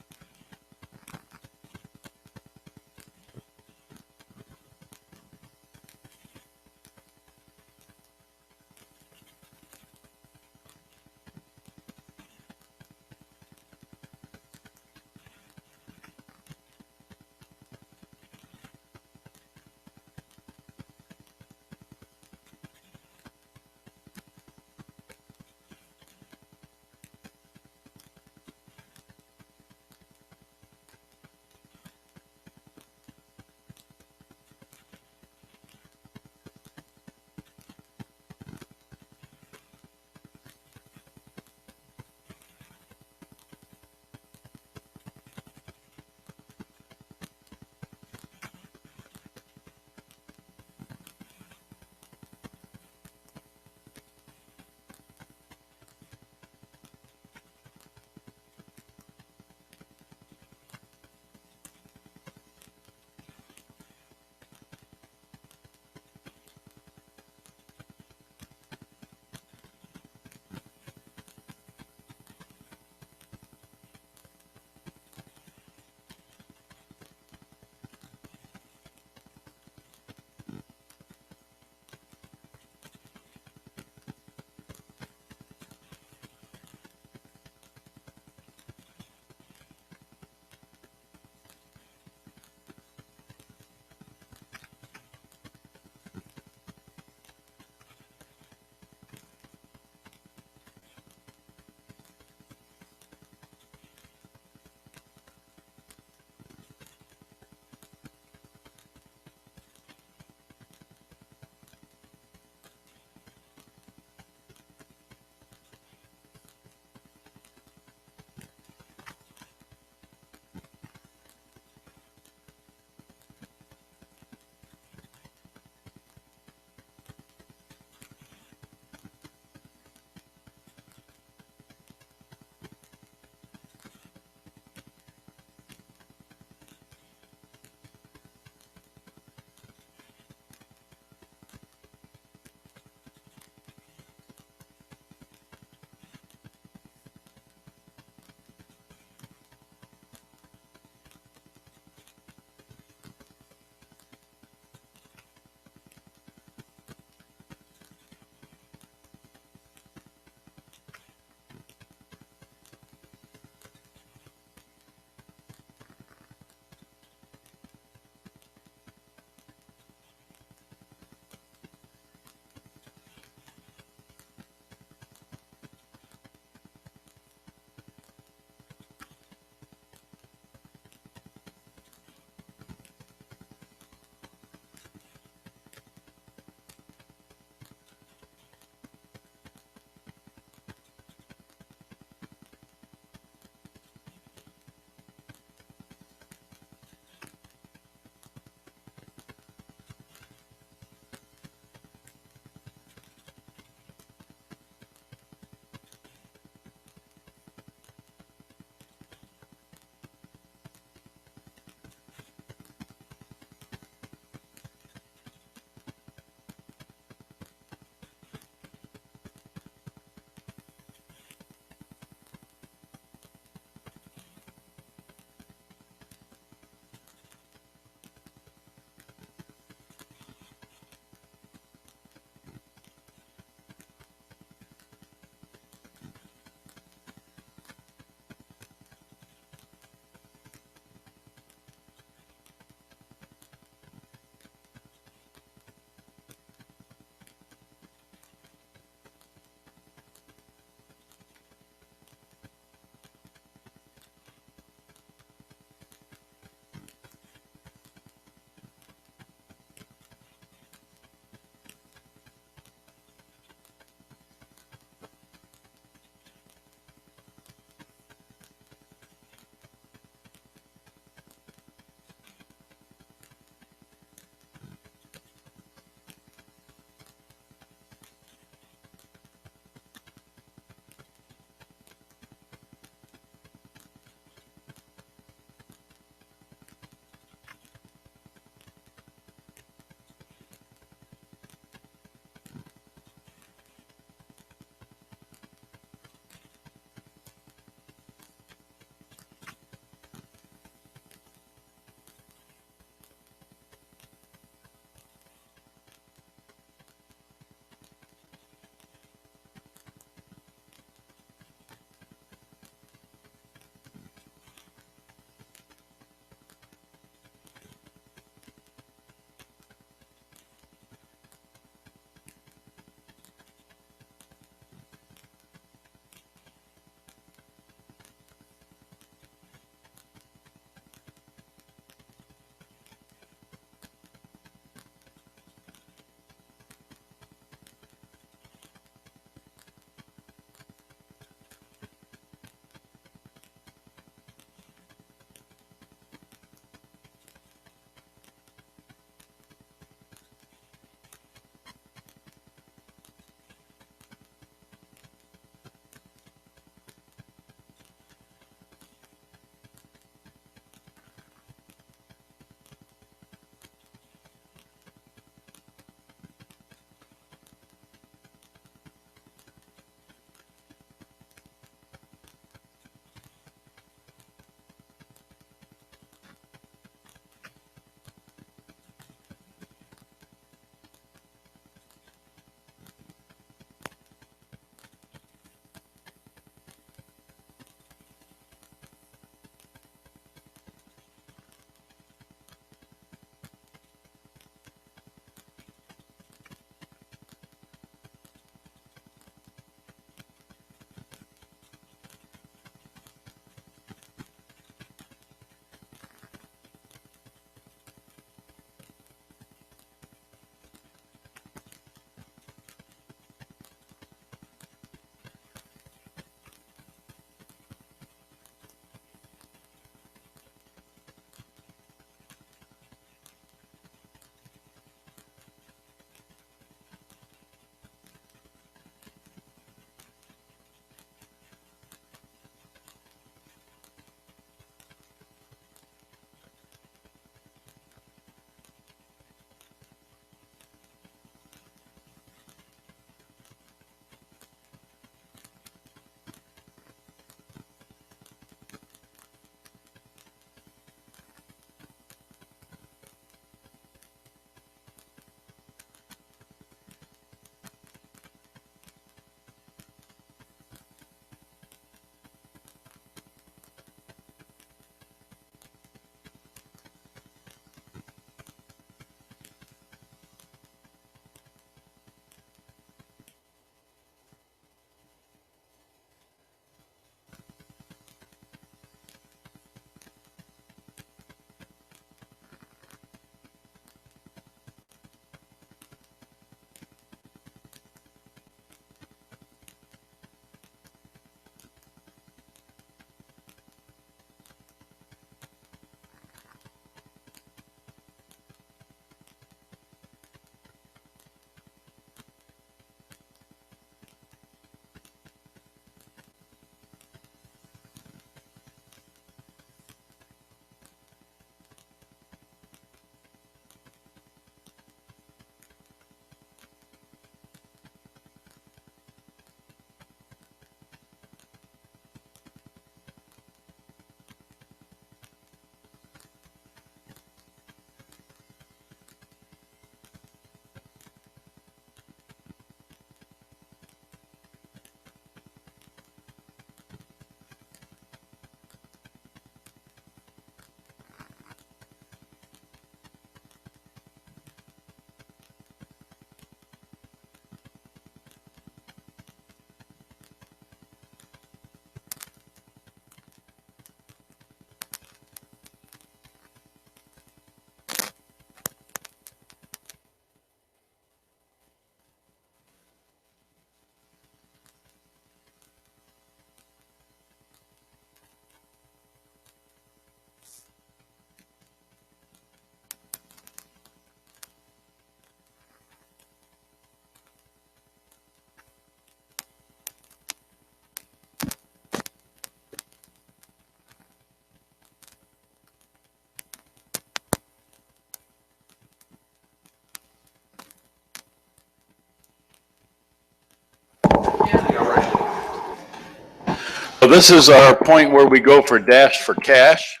this is our point where we go for dash for cash.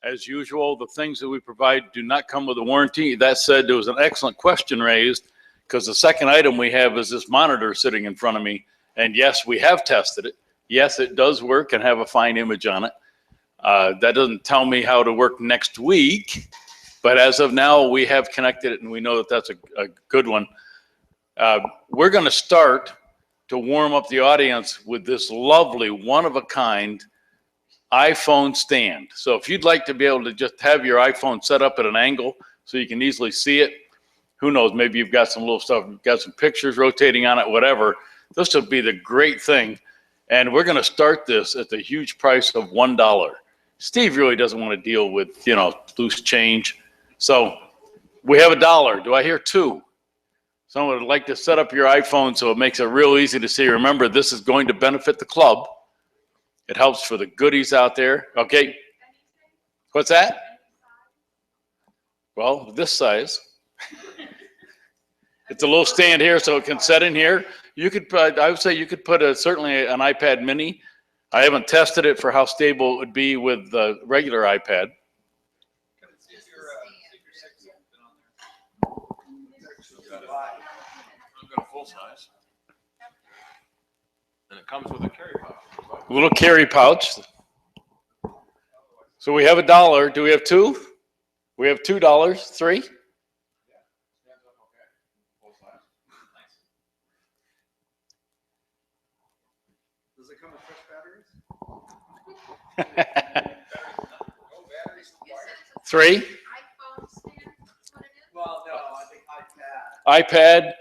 As usual, the things that we provide do not come with a warranty. That said, there was an excellent question raised because the second item we have is this monitor sitting in front of me. And yes, we have tested it. Yes, it does work and have a fine image on it. That doesn't tell me how to work next week, but as of now, we have connected it and we know that that's a good one. We're going to start to warm up the audience with this lovely one-of-a-kind iPhone stand. So if you'd like to be able to just have your iPhone set up at an angle so you can easily see it, who knows, maybe you've got some little stuff, you've got some pictures rotating on it, whatever. This would be the great thing. And we're going to start this at the huge price of $1. Steve really doesn't want to deal with, loose change. So we have $1. Do I hear $2? Someone would like to set up your iPhone so it makes it real easy to see. Remember, this is going to benefit the club. It helps for the goodies out there. Okay. What's that? Well, this size. It's a little stand here so it can set in here. You could, I would say you could put certainly an iPad mini. I haven't tested it for how stable it would be with the regular iPad. I've got a full size. And it comes with a carry pouch. A little carry pouch. So we have $1. Do we have $2? We have $2. $3? Does it come with fresh batteries? $3? Well, no, I think iPad. iPad.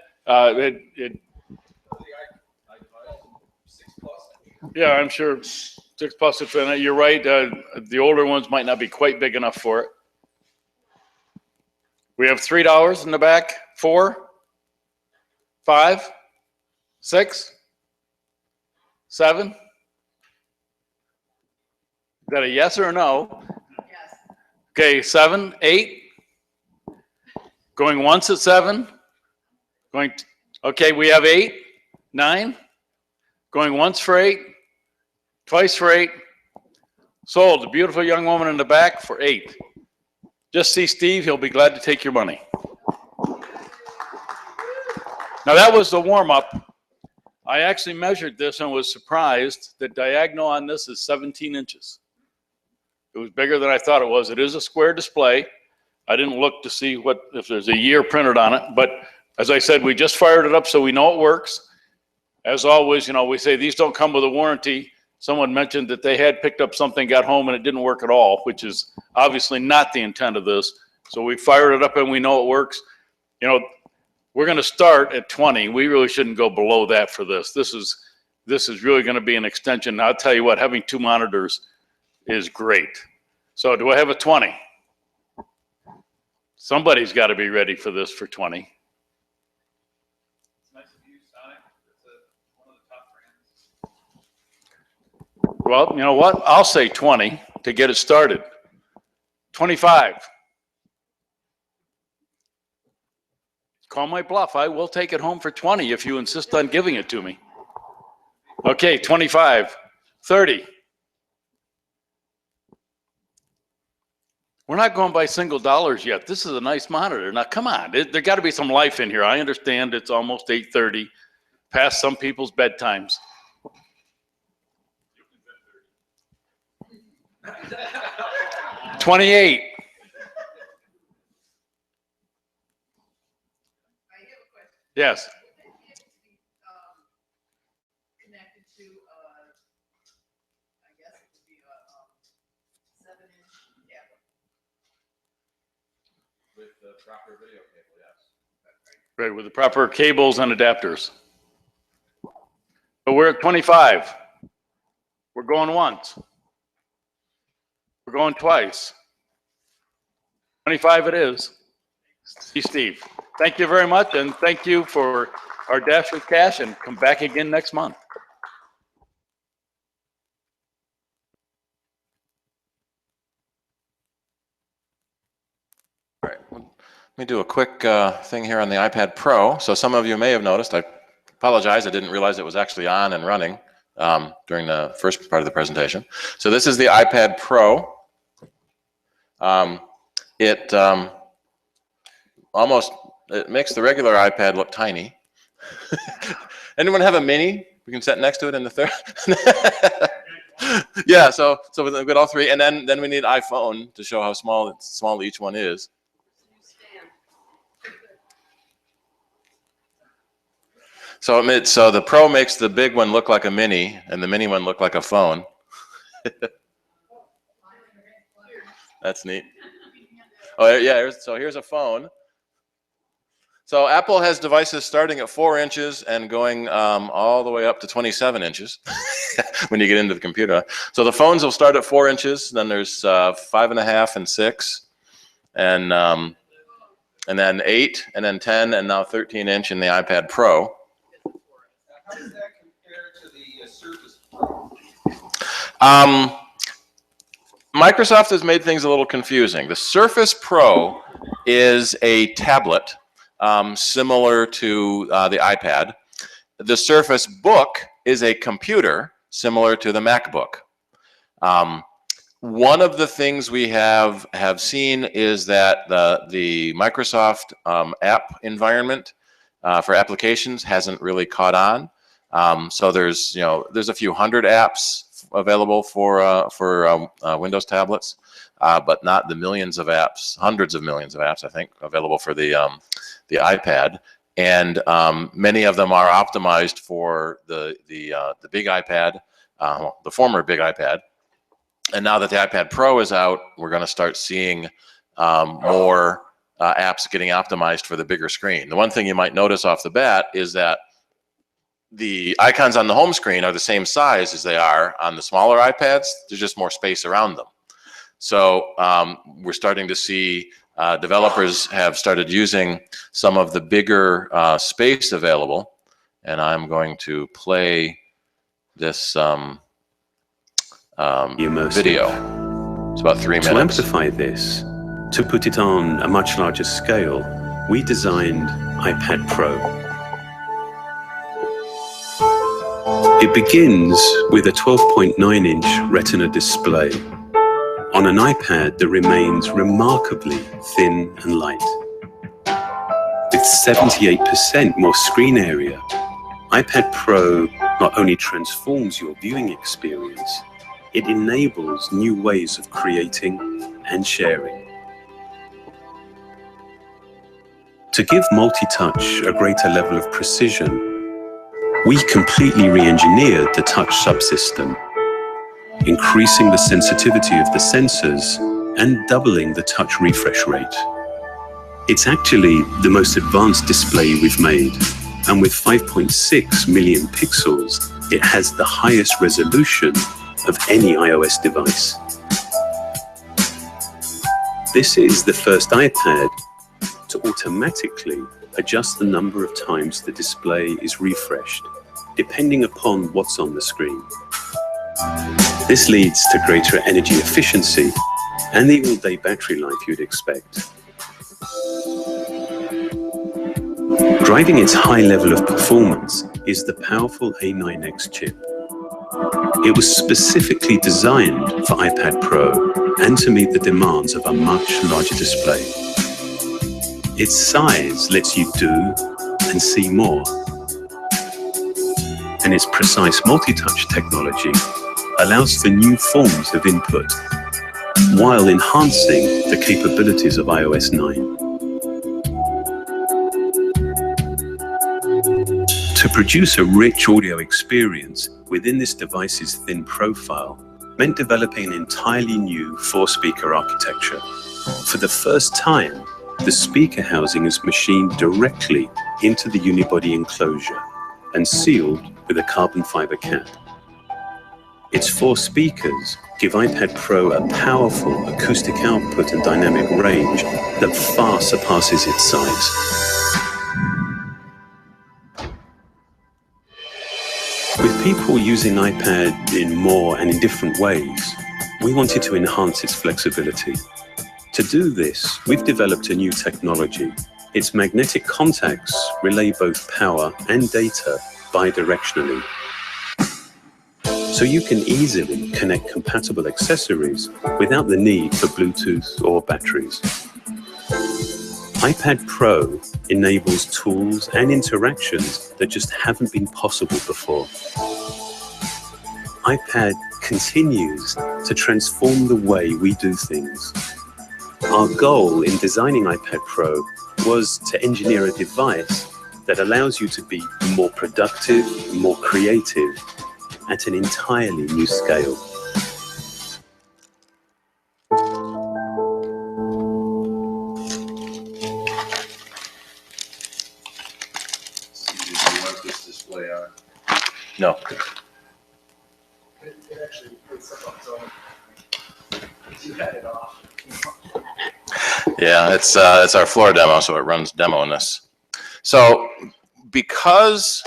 Yeah, I'm sure 6 plus. You're right. The older ones might not be quite big enough for it. We have $3 in the back. 4, 5, 6, 7. Is that a yes or a no? Yes. Okay, 7, 8. Going once at 7. Okay, we have 8, 9. Going once for 8. Twice for 8. Sold. The beautiful young woman in the back for 8. Just see Steve. He'll be glad to take your money. Now that was the warm-up. I actually measured this and was surprised. The diagonal on this is 17 inches. It was bigger than I thought it was. It is a square display. I didn't look to see if there's a year printed on it, but as I said, we just fired it up so we know it works. As always, we say these don't come with a warranty. Someone mentioned that they had picked up something, got home, and it didn't work at all, which is obviously not the intent of this. So we fired it up and we know it works. We're going to start at 20. We really shouldn't go below that for this. This is really going to be an extension. I'll tell you what, having 2 monitors is great. So do I have a 20? Somebody's got to be ready for this for 20. It's nice of you, Sonic. It's one of the top brands. Well, you know what? I'll say 20 to get it started. 25. Call my bluff. I will take it home for 20 if you insist on giving it to me. Okay, 25. 30. We're not going by single dollars yet. This is a nice monitor. Now, come on. There got to be some life in here. I understand it's almost 8:30, past some people's bedtimes. 28. I have a question. Yes. Would it be connected to, I guess it would be a 7-inch tablet? With the proper video cable, yes. Right, with the proper cables and adapters. But we're at 25. We're going once. We're going twice. 25 it is. See Steve. Thank you very much, and thank you for our Dash with Cash, and come back again next month. All right. Let me do a quick thing here on the iPad Pro. So some of you may have noticed, I apologize, I didn't realize it was actually on and running. during the first part of the presentation. So this is the iPad Pro. It makes the regular iPad look tiny. Anyone have a mini? We can set next to it in the third. Yeah, so we've got all three, and then we need iPhone to show how small each one is. So the Pro makes the big one look like a mini, and the mini one look like a phone. That's neat. Oh yeah, so here's a phone. So Apple has devices starting at 4 inches and going all the way up to 27 inches when you get into the computer. So the phones will start at 4 inches. Then there's 5.5 and 6, and then 8, and then 10, and now 13-inch in the iPad Pro. How does that compare to the Surface Pro? Microsoft has made things a little confusing. The Surface Pro is a tablet similar to the iPad. The Surface Book is a computer similar to the MacBook. One of the things we have seen is that the Microsoft app environment for applications hasn't really caught on. So there's a few hundred apps available for Windows tablets, but not the millions of apps, hundreds of millions of apps, I think, available for the iPad. And many of them are optimized for the big iPad, the former big iPad. And now that the iPad Pro is out, we're going to start seeing more apps getting optimized for the bigger screen. The one thing you might notice off the bat is that the icons on the home screen are the same size as they are on the smaller iPads. There's just more space around them. So we're starting to see developers have started using some of the bigger space available. And I'm going to play this video. It's about 3 minutes. To amplify this, to put it on a much larger scale, we designed iPad Pro. It begins with a 12.9-inch Retina display on an iPad that remains remarkably thin and light. With 78% more screen area, iPad Pro not only transforms your viewing experience, it enables new ways of creating and sharing. To give multi-touch a greater level of precision, we completely re-engineered the touch subsystem, increasing the sensitivity of the sensors and doubling the touch refresh rate. It's actually the most advanced display we've made, and with 5.6 million pixels, it has the highest resolution of any iOS device. This is the first iPad to automatically adjust the number of times the display is refreshed, depending upon what's on the screen. This leads to greater energy efficiency and the all-day battery life you'd expect. Driving its high level of performance is the powerful A9X chip. It was specifically designed for iPad Pro and to meet the demands of a much larger display. Its size lets you do and see more. And its precise multi-touch technology allows for new forms of input while enhancing the capabilities of iOS 9. To produce a rich audio experience within this device's thin profile meant developing an entirely new 4-speaker architecture. For the first time, the speaker housing is machined directly into the unibody enclosure and sealed with a carbon fiber cap. Its 4 speakers give iPad Pro a powerful acoustic output and dynamic range that far surpasses its size. With people using iPad in more and in different ways, we wanted to enhance its flexibility. To do this, we've developed a new technology. Its magnetic contacts relay both power and data bidirectionally. so you can easily connect compatible accessories without the need for Bluetooth or batteries. iPad Pro enables tools and interactions that just haven't been possible before. iPad continues to transform the way we do things. Our goal in designing iPad Pro was to engineer a device that allows you to be more productive, more creative, at an entirely new scale. Do you want this display on? No. It actually puts up on its own. You had it off. Yeah, it's our floor demo, so it runs demo-ness. So because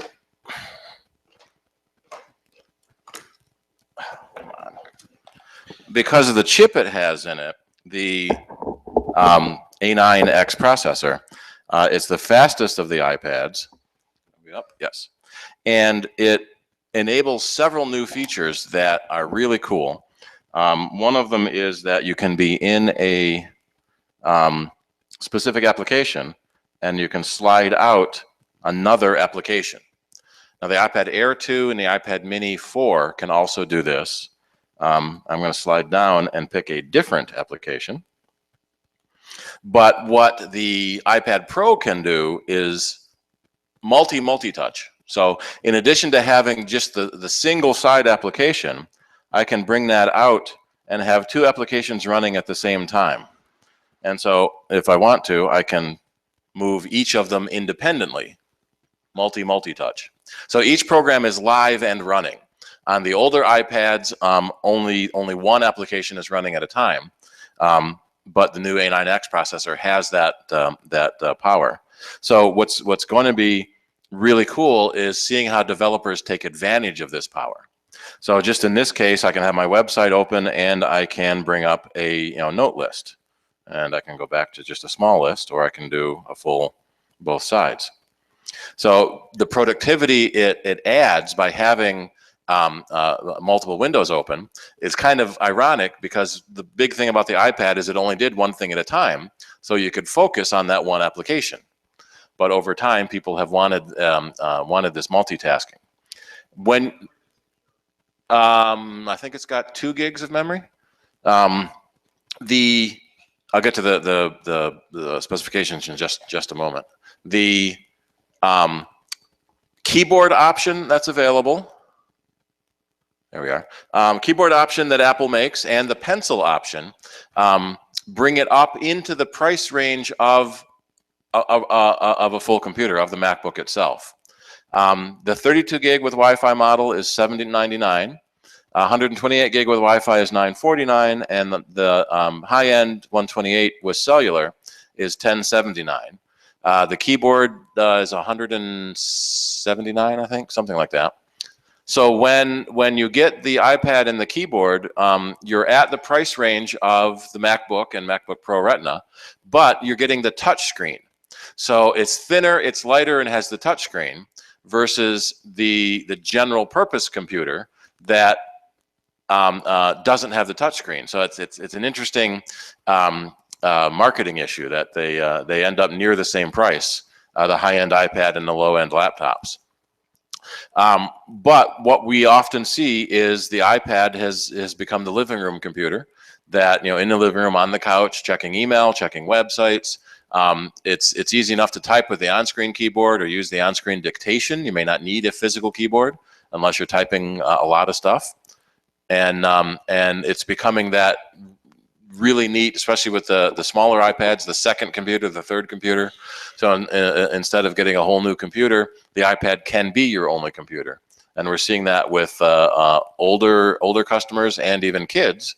of the chip it has in it, the A9X processor, it's the fastest of the iPads. Yep, yes. And it enables several new features that are really cool. One of them is that you can be in a specific application and you can slide out another application. Now the iPad Air 2 and the iPad Mini 4 can also do this. I'm going to slide down and pick a different application. But what the iPad Pro can do is multi-touch. So in addition to having just the single side application, I can bring that out and have two applications running at the same time. And so if I want to, I can move each of them independently, multi-touch. So each program is live and running. On the older iPads, only one application is running at a time, but the new A9X processor has that power. So what's going to be really cool is seeing how developers take advantage of this power. So just in this case, I can have my website open and I can bring up a note list, and I can go back to just a small list, or I can do a full both sides. So the productivity it adds by having multiple windows open is kind of ironic, because the big thing about the iPad is it only did one thing at a time, so you could focus on that one application. But over time, people have wanted this multitasking. When I think it's got 2 gigs of memory. I'll get to the specifications in just a moment. The keyboard option that's available. There we are. Keyboard option that Apple makes and the pencil option bring it up into the price range of a full computer, of the MacBook itself. The 32 gig with Wi-Fi model is $17.99. 128 gig with Wi-Fi is $9.49, and the high-end 128 with cellular is $10.79. The keyboard is $179, I think, something like that. So when you get the iPad and the keyboard, you're at the price range of the MacBook and MacBook Pro Retina, but you're getting the touch screen. So it's thinner, it's lighter, and has the touch screen versus the general purpose computer that doesn't have the touch screen. So it's an interesting marketing issue that they end up near the same price, the high-end iPad and the low-end laptops. But what we often see is the iPad has become the living room computer, that in the living room, on the couch, checking email, checking websites. It's easy enough to type with the on-screen keyboard or use the on-screen dictation. You may not need a physical keyboard unless you're typing a lot of stuff. And it's becoming that really neat, especially with the smaller iPads, the second computer, the third computer. So instead of getting a whole new computer, the iPad can be your only computer. And we're seeing that with older customers and even kids,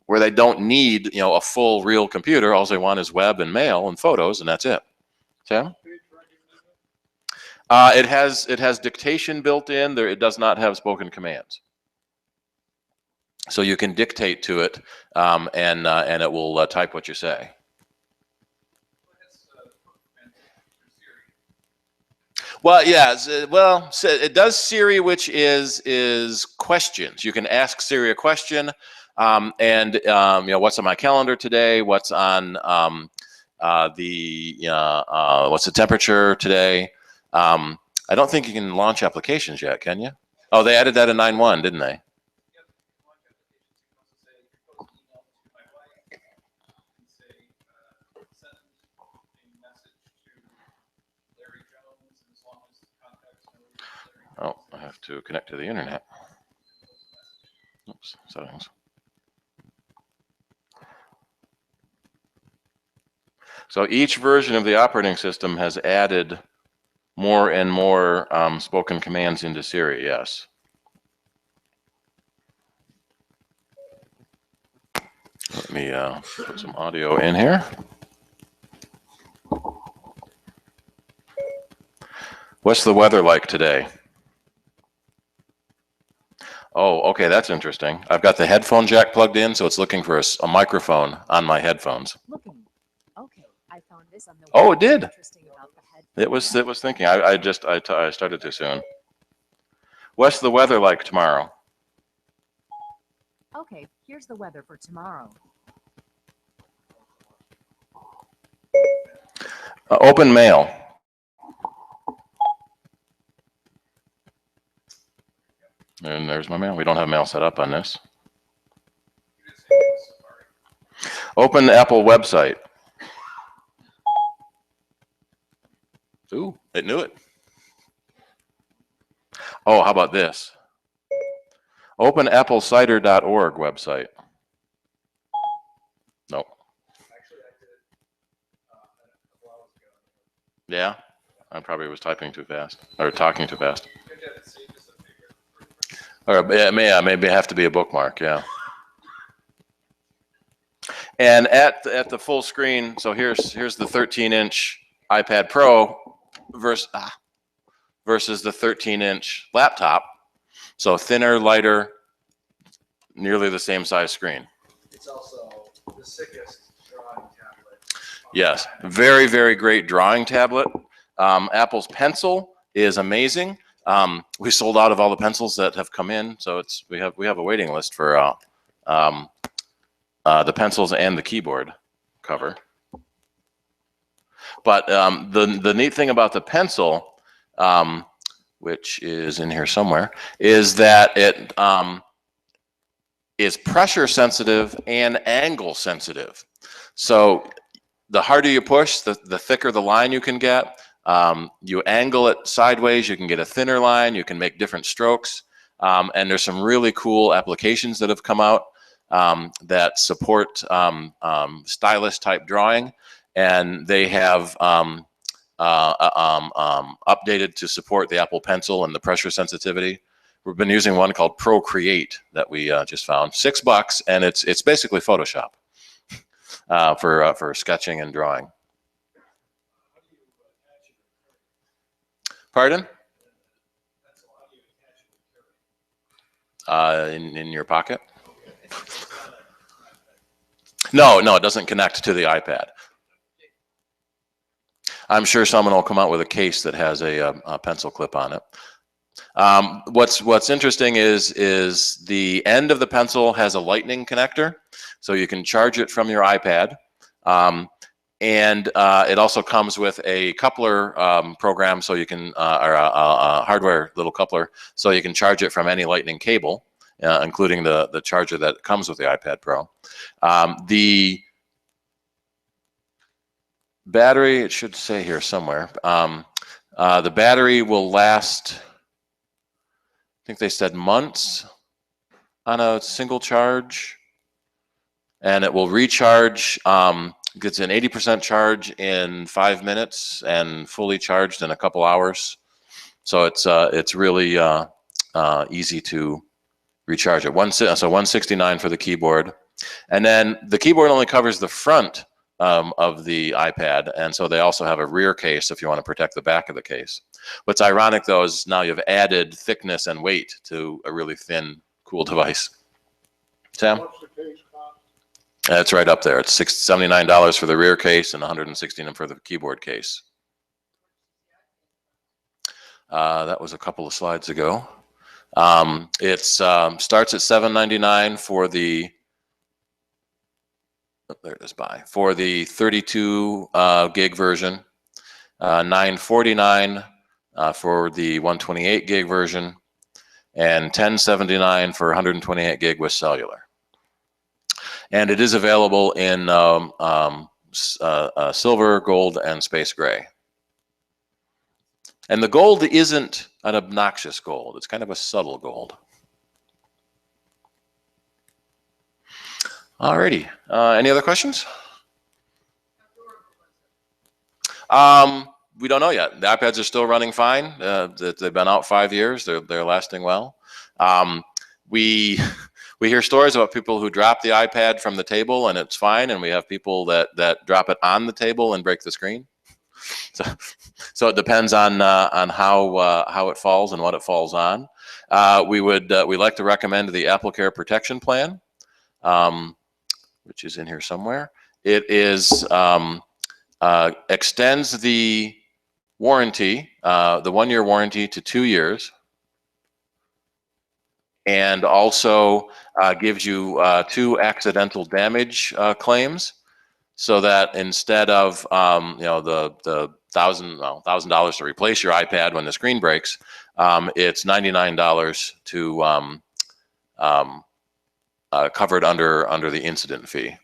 where they don't need a full real computer. All they want is web and mail and photos, and that's it. Sam? It has dictation built in there. It does not have spoken commands. So you can dictate to it, and it will type what you say. Well, yeah. Well, so it does Siri, which is questions. You can ask Siri a question, and you know, what's on my calendar today? What's on what's the temperature today? I don't think you can launch applications yet, can you? Oh, they added that in 9.1, didn't they? Oh, I have to connect to the internet. Oops, settings. So each version of the operating system has added more and more spoken commands into Siri, yes. Let me put some audio in here. What's the weather like today? Oh, okay, that's interesting. I've got the headphone jack plugged in, so it's looking for a microphone on my headphones. Looking. Okay, I found this on the Oh, it did. Interesting about the headphones. It was thinking. I started too soon. What's the weather like tomorrow? Okay, here's the weather for tomorrow. Open mail. And there's my mail. We don't have mail set up on this. Open Apple website. Ooh, it knew it. Oh, how about this? Open applecider.org website. Nope. Yeah, I probably was typing too fast or talking too fast. Or maybe have to be a bookmark. Yeah. And at the full screen, so here's the 13-inch iPad Pro versus the 13-inch laptop. So thinner, lighter, nearly the same size screen. It's also the sickest drawing tablet. Yes, very, very great drawing tablet. Apple's Pencil is amazing. We sold out of all the pencils that have come in, so we have a waiting list for the pencils and the keyboard cover. But the neat thing about the Pencil, which is in here somewhere, is that it is pressure sensitive and angle sensitive. So the harder you push, the thicker the line you can get. You angle it sideways, you can get a thinner line, you can make different strokes. And there's some really cool applications that have come out that support stylus type drawing. And they have updated to support the Apple Pencil and the pressure sensitivity. We've been using one called Procreate that we just found. $6, and it's basically Photoshop for sketching and drawing. Pardon? In your pocket? No, it doesn't connect to the iPad. I'm sure someone will come out with a case that has a pencil clip on it. What's interesting is the end of the Pencil has a lightning connector, so you can charge it from your iPad. And it also comes with a coupler program, so you can, or a hardware little coupler, so you can charge it from any lightning cable, including the charger that comes with the iPad Pro. The battery, it should say here somewhere, the battery will last, I think they said months on a single charge, and it will recharge. Gets an 80% charge in 5 minutes and fully charged in a couple hours. So it's really easy to recharge it. So $169 for the keyboard, and then the keyboard only covers the front of the iPad, and so they also have a rear case if you want to protect the back of the case. What's ironic though is now you've added thickness and weight to a really thin, cool device. Sam? What's the case cost? That's right up there. It's $79 for the rear case and $116 for the keyboard case. That was a couple of slides ago. It starts at $7.99 for the, there it is, for the 32 gig version, $9.49 for the 128 gig version, and $10.79 for 128 gig with cellular. And it is available in silver, gold, and space gray. And the gold isn't an obnoxious gold. It's kind of a subtle gold. Alrighty. Any other questions? We don't know yet. The iPads are still running fine. They've been out 5 years. They're lasting well. We hear stories about people who drop the iPad from the table and it's fine, and we have people that drop it on the table and break the screen. So it depends on how it falls and what it falls on. We like to recommend the AppleCare Protection Plan, which is in here somewhere. It is extends the warranty, the 1-year warranty, to 2 years, and also gives you 2 accidental damage claims, so that instead of the $1,000 to replace your iPad when the screen breaks, it's $99 to covered under the incident fee.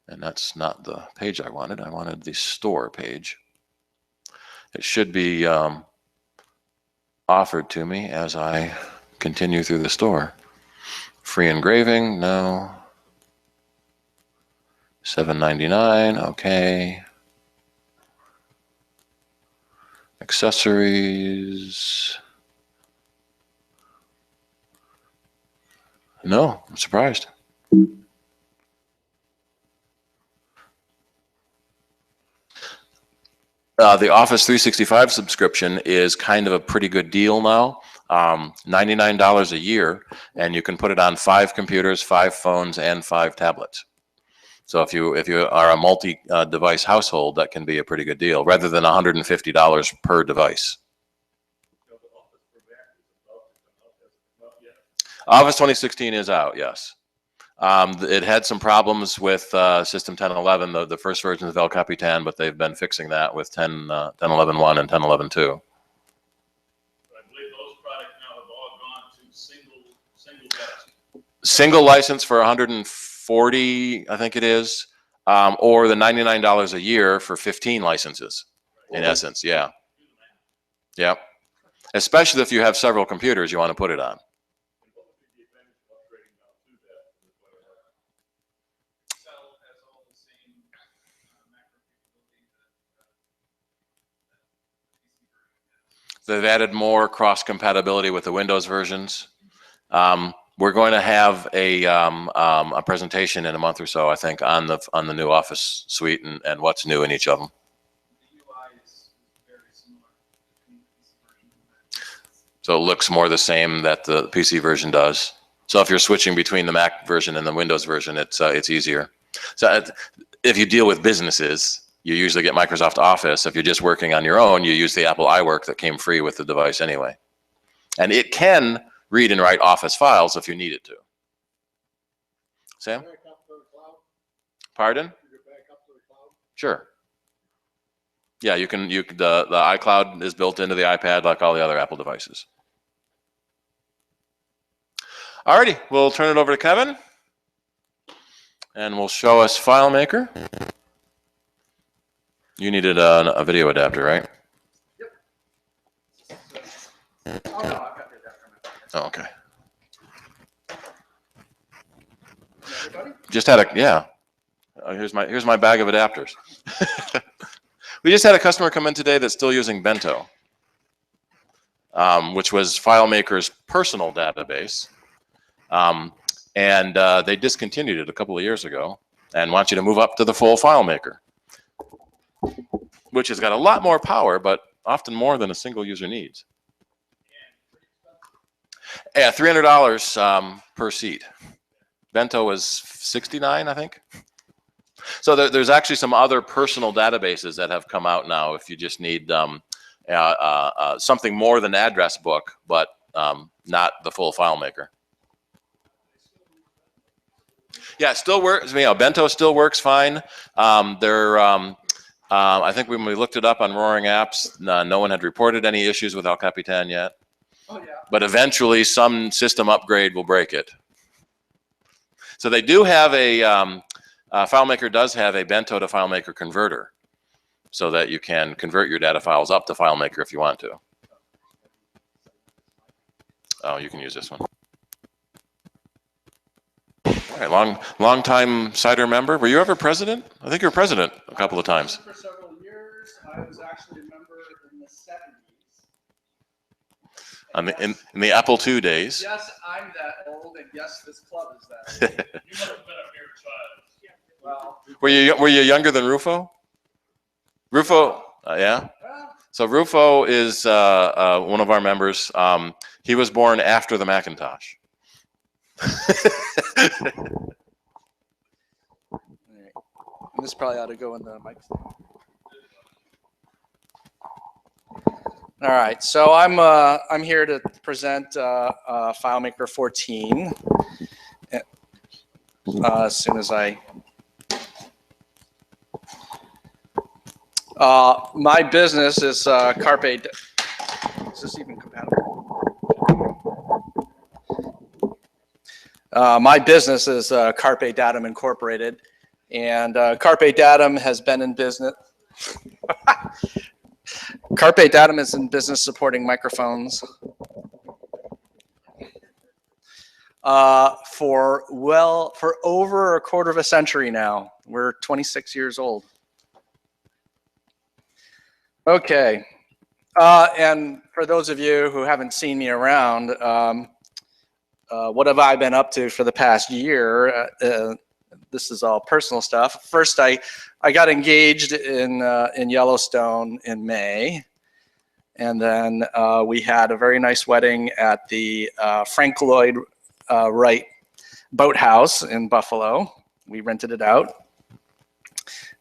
And that's not the page I wanted. I wanted the store page. It should be offered to me as I continue through the store. Free engraving, no. $7.99, okay. Accessories. No, I'm surprised. The Office 365 subscription is kind of a pretty good deal now. $99 a year, and you can put it on 5 computers, 5 phones, and 5 tablets. So if you are a multi-device household, that can be a pretty good deal, rather than $150 per device. Office 2016 is out, yes. It had some problems with System 10.11, the first version of El Capitan, but they've been fixing that with 10.11.1 and 10.11.2. I believe those products now have all gone to single license. Single license for $140, I think it is, or the $99 a year for 15 licenses, in essence, yeah. Yep. Especially if you have several computers you want to put it on. They've added more cross-compatibility with the Windows versions. We're going to have a presentation in a month or so, I think, on the new Office suite and what's new in each of them. So it looks more the same that the PC version does. So if you're switching between the Mac version and the Windows version, it's easier. So if you deal with businesses, you usually get Microsoft Office. If you're just working on your own, you use the Apple iWork that came free with the device anyway. And it can read and write Office files if you need it to. Sam? Pardon? Sure. Yeah, you can. The iCloud is built into the iPad like all the other Apple devices. Alrighty, we'll turn it over to Kevin, and we'll show us FileMaker. You needed a video adapter, right? Yep. Oh, no, I've got the adapter. Oh, okay. Everybody? Just had yeah. Here's my bag of adapters. We just had a customer come in today that's still using Bento, which was FileMaker's personal database, and they discontinued it a couple of years ago and want you to move up to the full FileMaker, which has got a lot more power, but often more than a single user needs. Yeah, $300 per seat. Bento was $69, I think. So there's actually some other personal databases that have come out now if you just need something more than address book, but not the full FileMaker. Yeah, it still works. Bento still works fine. I think when we looked it up on Roaring Apps, no one had reported any issues with El Capitan yet. Oh, yeah. But eventually, some system upgrade will break it. So they do have FileMaker does have a Bento to FileMaker converter, so that you can convert your data files up to FileMaker if you want to. Oh, you can use this one. All right, long time Cider member. Were you ever president? I think you were president a couple of times. For several years, I was actually a member in the 70s. In the Apple II days. Yes, I'm that old, and yes, this club is that old. You must have been a mere child. Well, Were you younger than Rufo? Rufo, yeah. So Rufo is one of our members. He was born after the Macintosh. this probably ought to go in the mic. All right, so I'm here to present FileMaker 14. As soon as my business is Carpe. Is this even compatible? My business is Carpe Datum Incorporated, and Carpe Datum has been in business. Carpe Datum is in business supporting microphones for over a quarter of a century now. We're 26 years old. Okay, and for those of you who haven't seen me around, what have I been up to for the past year? This is all personal stuff. First, I got engaged in Yellowstone in May, and then we had a very nice wedding at the Frank Lloyd Wright Boathouse in Buffalo. We rented it out,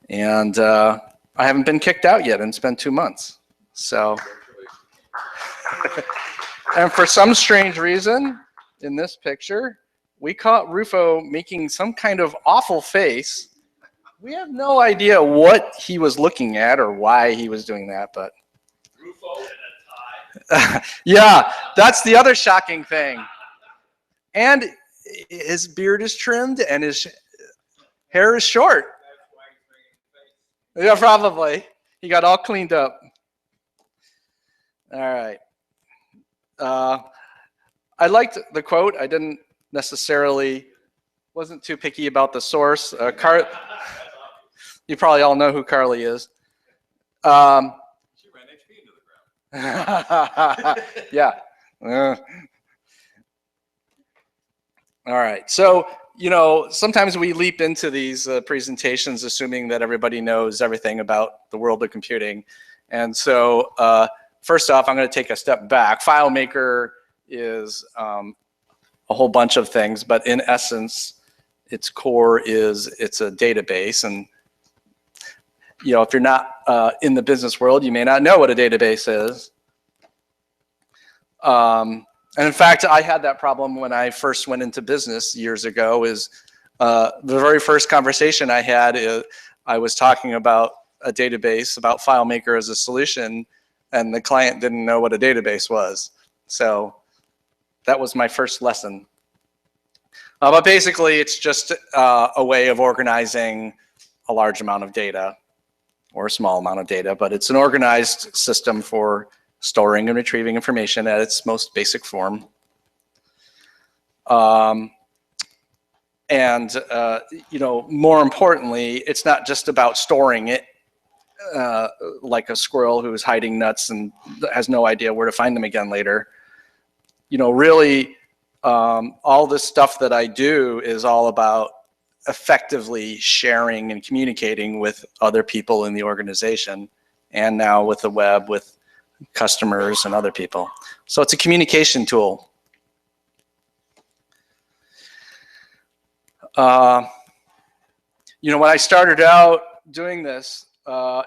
and I haven't been kicked out yet, and it's been 2 months. So, and for some strange reason, in this picture, we caught Rufo making some kind of awful face. We have no idea what he was looking at or why he was doing that, but Rufo in a tie. yeah, that's the other shocking thing. And his beard is trimmed and his hair is short. Yeah, probably. He got all cleaned up. All right. I liked the quote. I didn't wasn't too picky about the source. You probably all know who Carly is. She ran HP into the ground. Yeah. All right. So, sometimes we leap into these presentations assuming that everybody knows everything about the world of computing. And so, first off, I'm going to take a step back. FileMaker is a whole bunch of things, but in essence, its core is it's a database. And if you're not in the business world, you may not know what a database is. And in fact, I had that problem when I first went into business years ago. The very first conversation I had, I was talking about a database, about FileMaker as a solution, and the client didn't know what a database was. So that was my first lesson. But basically, it's just a way of organizing a large amount of data or a small amount of data, but it's an organized system for storing and retrieving information at its most basic form. More importantly, it's not just about storing it like a squirrel who's hiding nuts and has no idea where to find them again later. Really, all this stuff that I do is all about effectively sharing and communicating with other people in the organization, and now with the web, with customers and other people. So it's a communication tool. When I started out doing this,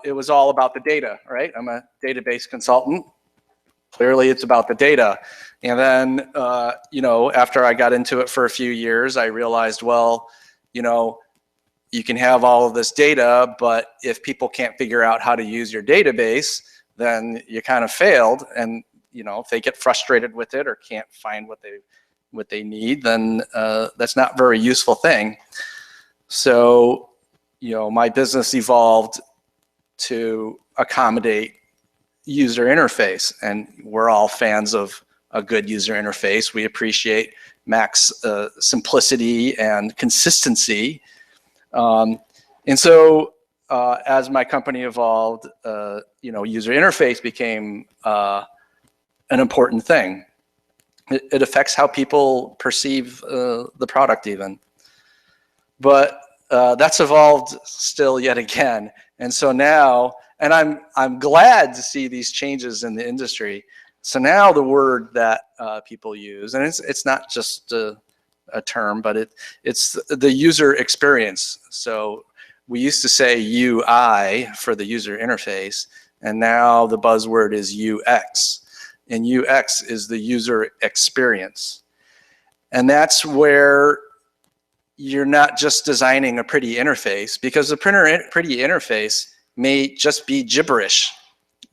it was all about the data, right? I'm a database consultant. Clearly, it's about the data. And then, after I got into it for a few years, I realized, well, you can have all of this data, but if people can't figure out how to use your database, then you kind of failed. And if they get frustrated with it or can't find what they need, then that's not a very useful thing. So, my business evolved to accommodate user interface, and we're all fans of a good user interface. We appreciate Mac's simplicity and consistency. And so as my company evolved, user interface became an important thing. It affects how people perceive the product even. But that's evolved still yet again. And so now, and I'm glad to see these changes in the industry. So now the word that people use, and it's not just a term, but it's the user experience. So we used to say UI for the user interface, and now the buzzword is UX. And UX is the user experience. And that's where you're not just designing a pretty interface, because the pretty interface may just be gibberish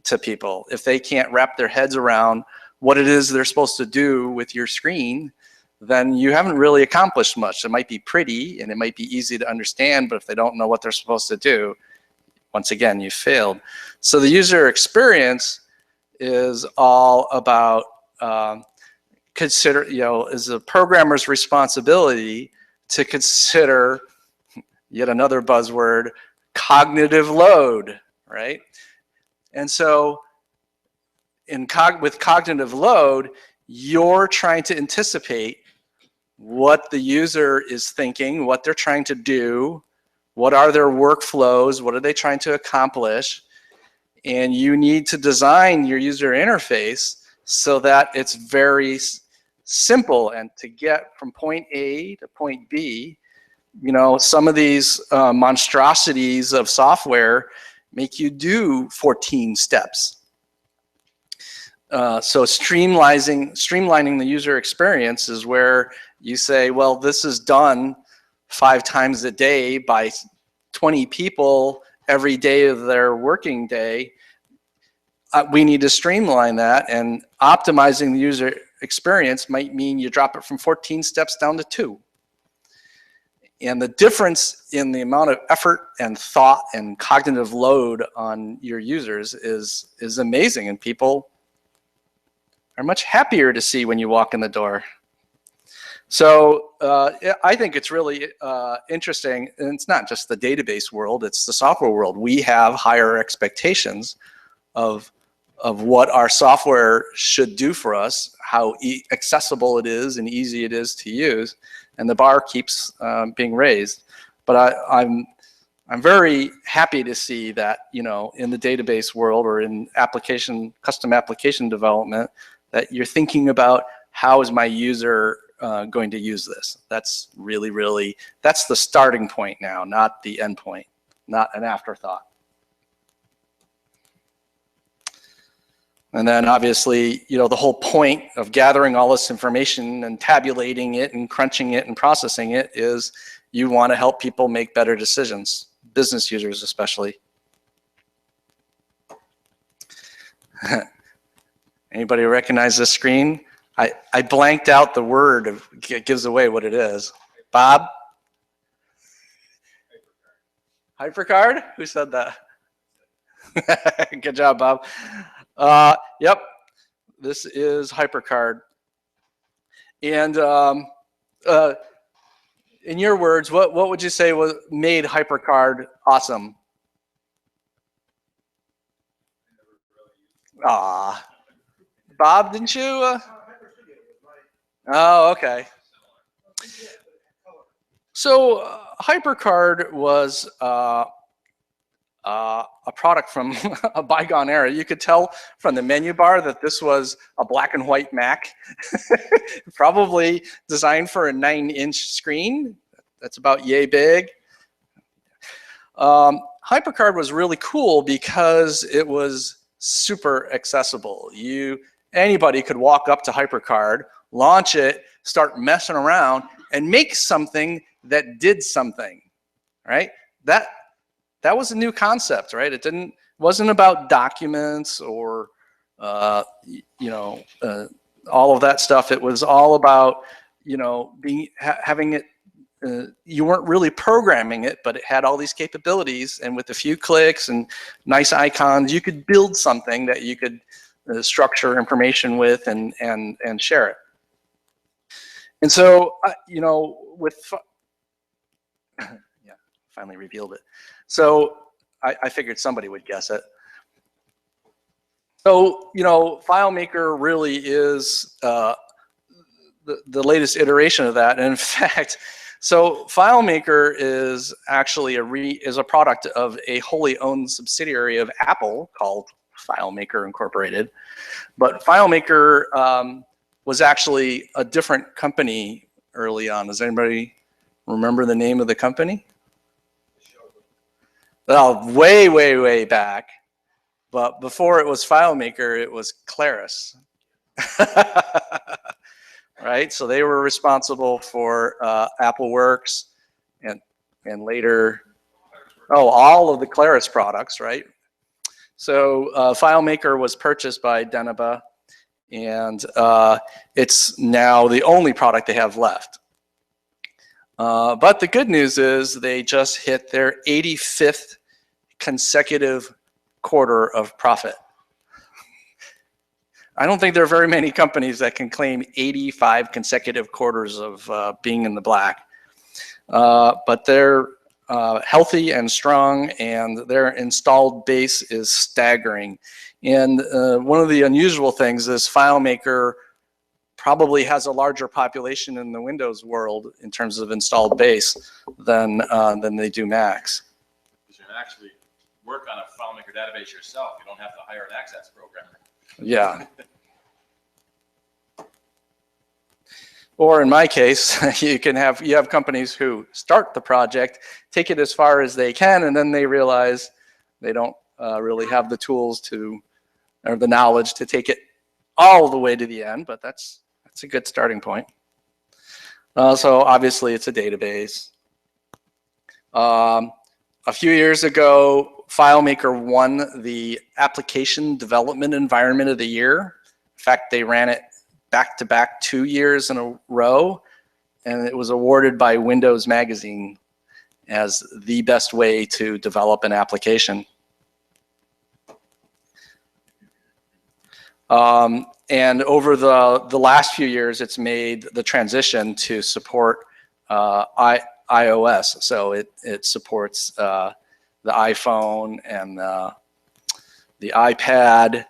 to people. If they can't wrap their heads around what it is they're supposed to do with your screen, then you haven't really accomplished much. It might be pretty and it might be easy to understand, but if they don't know what they're supposed to do, once again, you failed. So the user experience is all about is a programmer's responsibility to consider, yet another buzzword, cognitive load, right? And so with cognitive load, you're trying to anticipate what the user is thinking, what they're trying to do, what are their workflows, what are they trying to accomplish, and you need to design your user interface so that it's very simple. And to get from point A to point B, some of these monstrosities of software make you do 14 steps. So streamlining the user experience is where you say, well, this is done 5 times a day by 20 people every day of their working day. We need to streamline that, and optimizing the user experience might mean you drop it from 14 steps down to 2. And the difference in the amount of effort and thought and cognitive load on your users is amazing, and people are much happier to see when you walk in the door. So I think it's really interesting, and it's not just the database world, it's the software world. We have higher expectations of what our software should do for us, how accessible it is and easy it is to use, and the bar keeps being raised. But I'm very happy to see that, in the database world or in custom application development, that you're thinking about how is my user going to use this. That's really, that's the starting point now, not the end point, not an afterthought. And then obviously, the whole point of gathering all this information and tabulating it and crunching it and processing it is you want to help people make better decisions, business users especially. Anybody recognize this screen? I blanked out the word. It gives away what it is. Bob? HyperCard? Who said that? Good job, Bob. Yep, this is HyperCard. And in your words, what would you say made HyperCard awesome? Bob, didn't you? Oh, okay. So HyperCard was a product from a bygone era. You could tell from the menu bar that this was a black and white Mac, probably designed for a 9-inch screen. That's about yay big. HyperCard was really cool because it was super accessible. Anybody could walk up to HyperCard, launch it, start messing around, and make something that did something, right? That was a new concept, right? It wasn't about documents or all of that stuff. It was all about having it. You weren't really programming it, but it had all these capabilities, and with a few clicks and nice icons, you could build something that you could structure information with and share it. And so, yeah, finally revealed it. So I figured somebody would guess it. So, FileMaker really is the latest iteration of that. And in fact, so FileMaker is actually a product of a wholly owned subsidiary of Apple called FileMaker Incorporated. But FileMaker was actually a different company early on. Does anybody remember the name of the company? Well, way, way, way back. But before it was FileMaker, it was Claris. Right? So they were responsible for AppleWorks and later, all of the Claris products, right? So FileMaker was purchased by Deneba, and it's now the only product they have left. But the good news is they just hit their 85th consecutive quarter of profit. I don't think there are very many companies that can claim 85 consecutive quarters of being in the black. But they're healthy and strong, and their installed base is staggering. And one of the unusual things is FileMaker probably has a larger population in the Windows world in terms of installed base than they do Macs. You can actually work on a FileMaker database yourself. You don't have to hire an access programmer. Yeah. Or in my case, you have companies who start the project, take it as far as they can, and then they realize they don't really have the tools or the knowledge to take it all the way to the end, but that's a good starting point. So obviously it's a database. A few years ago, FileMaker won the Application Development Environment of the Year. In fact, they ran it back-to-back 2 years in a row, and it was awarded by Windows Magazine as the best way to develop an application. And over the last few years, it's made the transition to support iOS. So it supports the iPhone and the iPad.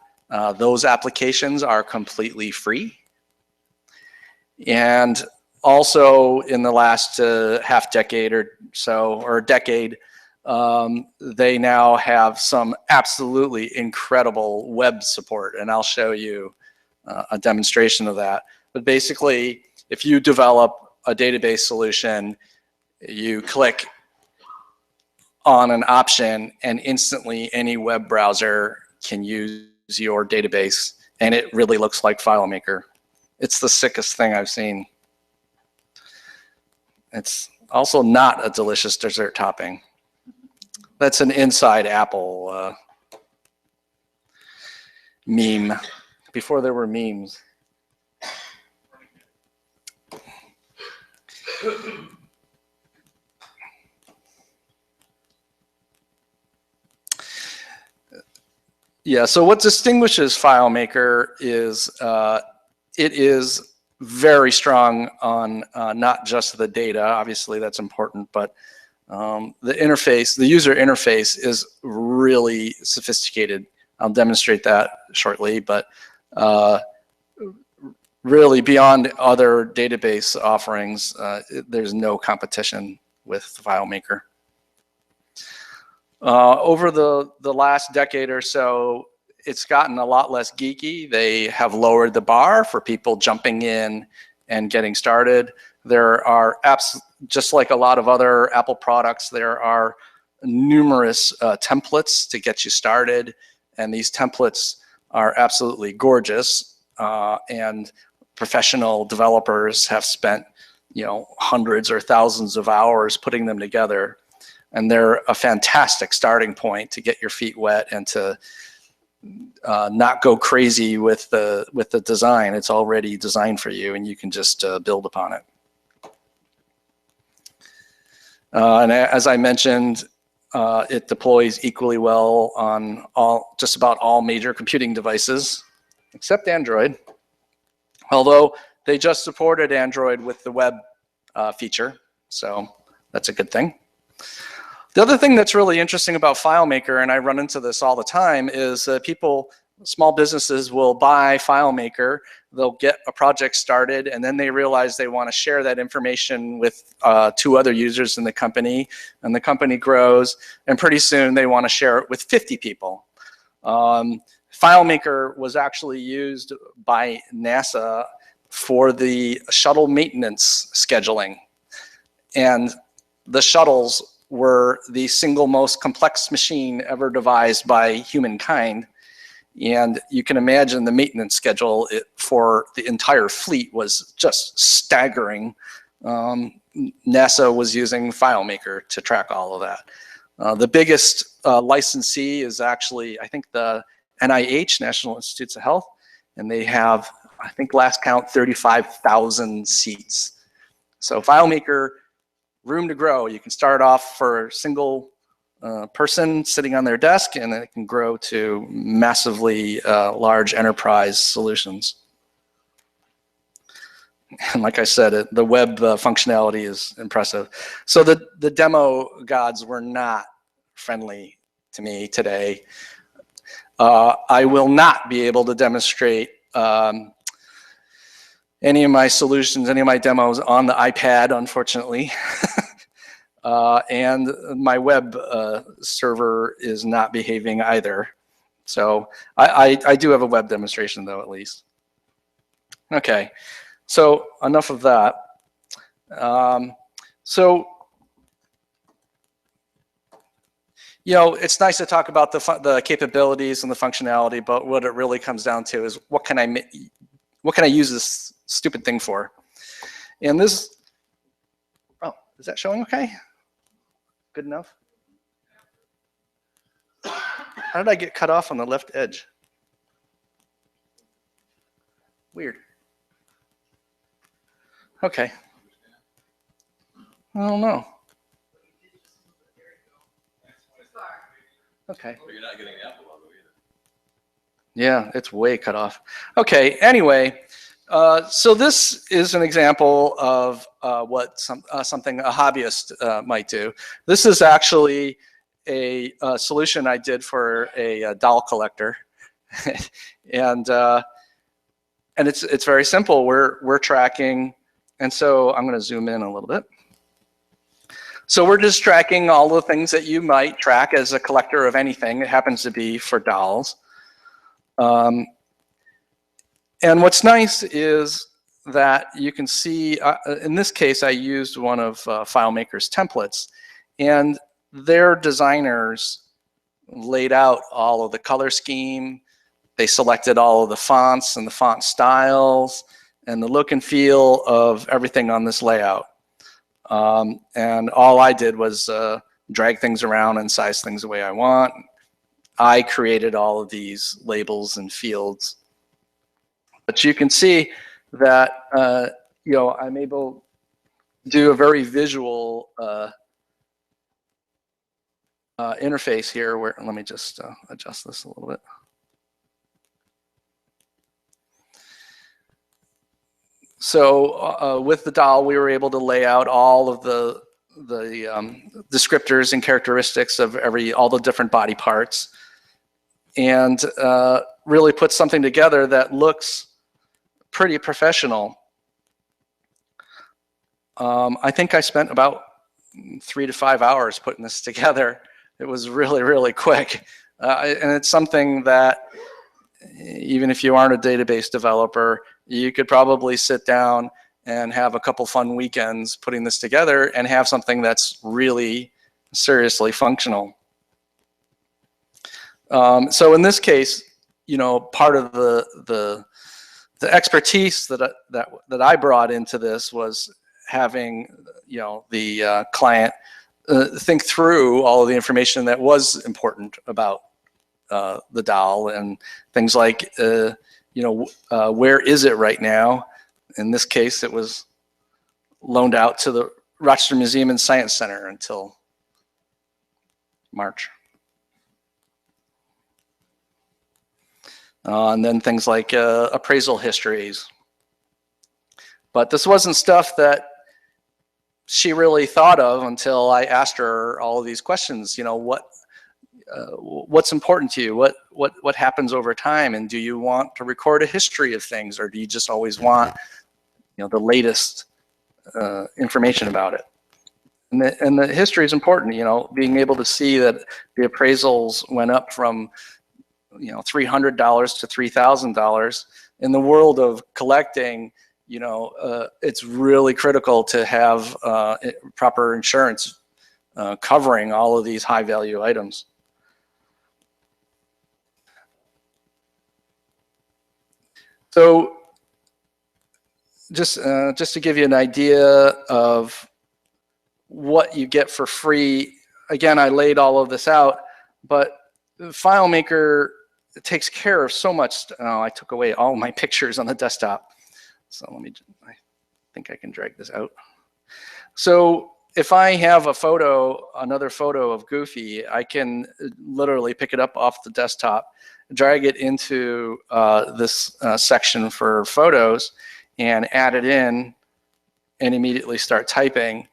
Those applications are completely free. And also in the last half decade or so, or decade, they now have some absolutely incredible web support, and I'll show you a demonstration of that. But basically, if you develop a database solution, you click on an option and instantly any web browser can use your database, and it really looks like FileMaker. It's the sickest thing I've seen. It's also not a delicious dessert topping. That's an inside Apple meme, before there were memes. Yeah, so what distinguishes FileMaker is it is very strong on not just the data, obviously that's important, but the interface, the user interface is really sophisticated. I'll demonstrate that shortly, but really beyond other database offerings, there's no competition with FileMaker. Over the last decade or so, it's gotten a lot less geeky. They have lowered the bar for people jumping in and getting started. There are apps, just like a lot of other Apple products, there are numerous templates to get you started, and these templates are absolutely gorgeous, and professional developers have spent, you know, hundreds or thousands of hours putting them together, and they're a fantastic starting point to get your feet wet and to not go crazy with the design. It's already designed for you, and you can just build upon it. And as I mentioned, it deploys equally well on just about all major computing devices, except Android. Although they just supported Android with the web feature, so that's a good thing. The other thing that's really interesting about FileMaker, and I run into this all the time, is small businesses will buy FileMaker, they'll get a project started, and then they realize they want to share that information with 2 other users in the company, and the company grows, and pretty soon they want to share it with 50 people. FileMaker was actually used by NASA for the shuttle maintenance scheduling, and the shuttles were the single most complex machine ever devised by humankind. And you can imagine the maintenance schedule for the entire fleet was just staggering. NASA was using FileMaker to track all of that. The biggest licensee is actually, I think, the NIH, National Institutes of Health, and they have, I think last count, 35,000 seats. So FileMaker, room to grow. You can start off for a single person sitting on their desk, and then it can grow to massively large enterprise solutions. And like I said, the web functionality is impressive. So the demo gods were not friendly to me today. I will not be able to demonstrate any of my solutions, any of my demos on the iPad, unfortunately. And my web server is not behaving either. So I do have a web demonstration though, at least. Okay, so enough of that. You know, it's nice to talk about the capabilities and the functionality, but what it really comes down to is what can I use this stupid thing for? And this, oh, is that showing okay? Good enough? How did I get cut off on the left edge? Weird. Okay. I don't know. Okay. Well, you're not getting the Apple logo either. Yeah, it's way cut off. Okay, anyway, so this is an example of what something a hobbyist might do. This is actually a solution I did for a doll collector. and it's very simple. We're tracking, and so I'm going to zoom in a little bit. So we're just tracking all the things that you might track as a collector of anything. It happens to be for dolls. And what's nice is that you can see, in this case, I used one of FileMaker's templates, and their designers laid out all of the color scheme. They selected all of the fonts and the font styles and the look and feel of everything on this layout. And all I did was drag things around and size things the way I want. I created all of these labels and fields. But you can see that you know, I'm able to do a very visual interface here. Where, let me just adjust this a little bit. So with the doll, we were able to lay out all of the descriptors and characteristics of all the different body parts, and really put something together that looks pretty professional. I think I spent about 3 to 5 hours putting this together. It was really, really quick. And it's something that even if you aren't a database developer, you could probably sit down and have a couple fun weekends putting this together and have something that's really seriously functional. So in this case, you know, part of the expertise that I brought into this was having, you know, the client think through all of the information that was important about the doll, and things like, you know, where is it right now? In this case, it was loaned out to the Rochester Museum and Science Center until March. And then things like appraisal histories. But this wasn't stuff that she really thought of until I asked her all of these questions. You know, what's important to you? What happens over time? And do you want to record a history of things, or do you just always want, you know, the latest information about it? And the history is important. You know, being able to see that the appraisals went up from, you know, $300 to $3,000 in the world of collecting. You know, it's really critical to have proper insurance covering all of these high value items. So just to give you an idea of what you get for free, again, I laid all of this out, but FileMaker takes care of so much. Oh, I took away all my pictures on the desktop. So let me, I think I can drag this out. So if I have a photo, another photo of Goofy, I can literally pick it up off the desktop, drag it into this section for photos, and add it in, and immediately start typing.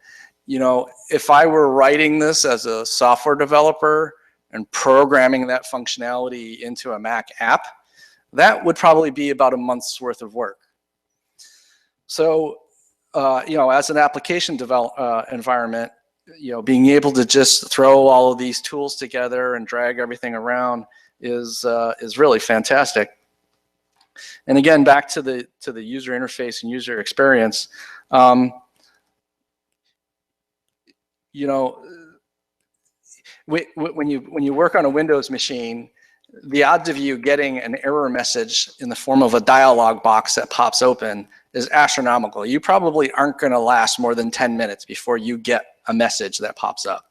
You know, if I were writing this as a software developer and programming that functionality into a Mac app, that would probably be about a month's worth of work. So, you know, as an application environment, you know, being able to just throw all of these tools together and drag everything around is really fantastic. And again, back to the user interface and user experience. You know, when you work on a Windows machine, the odds of you getting an error message in the form of a dialog box that pops open is astronomical. You probably aren't going to last more than 10 minutes before you get a message that pops up.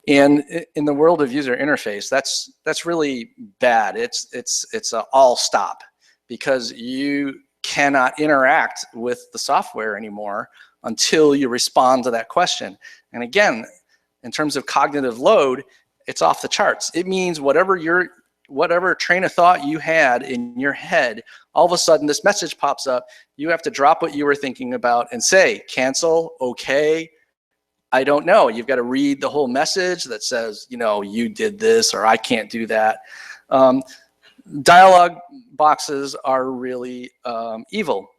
And in the world of user interface, that's really bad. It's an all stop, because you cannot interact with the software anymore until you respond to that question. And again, in terms of cognitive load, it's off the charts. It means whatever train of thought you had in your head, all of a sudden this message pops up. You have to drop what you were thinking about and say, cancel, okay, I don't know. You've got to read the whole message that says, you know, you did this, or I can't do that. Dialog boxes are really evil.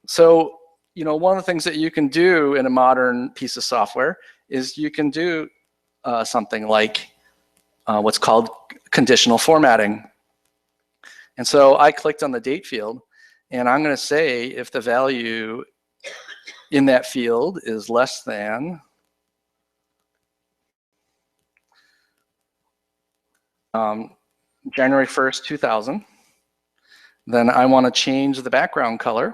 So, you know, one of the things that you can do in a modern piece of software is you can do something like what's called conditional formatting. And so I clicked on the date field, and I'm going to say if the value in that field is less than January 1st, 2000, then I want to change the background color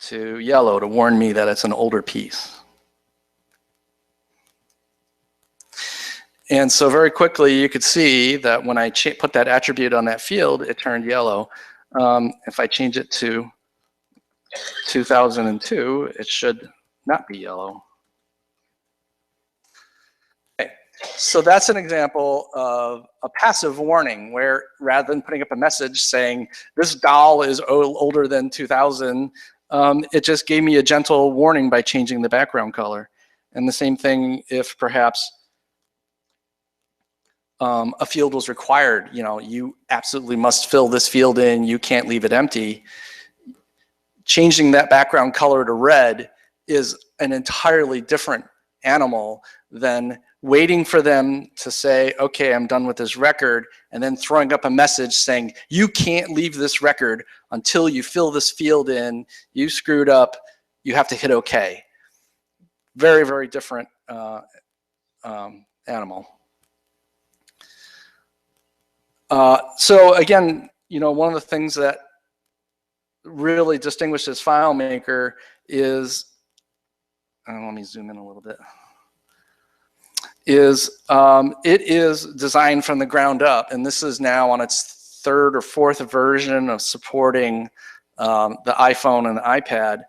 to yellow to warn me that it's an older piece. And so very quickly you could see that when I put that attribute on that field, it turned yellow. If I change it to 2002, it should not be yellow. Okay. So that's an example of a passive warning, where rather than putting up a message saying this doll is older than 2000, it just gave me a gentle warning by changing the background color. And the same thing if perhaps a field was required. You know, you absolutely must fill this field in, you can't leave it empty. Changing that background color to red is an entirely different animal than waiting for them to say, okay, I'm done with this record, and then throwing up a message saying, you can't leave this record until you fill this field in, you screwed up, you have to hit okay. Very, very different animal. So again, one of the things that really distinguishes FileMaker is, let me zoom in a little bit, is it is designed from the ground up, and this is now on its third or fourth version of supporting the iPhone and the iPad.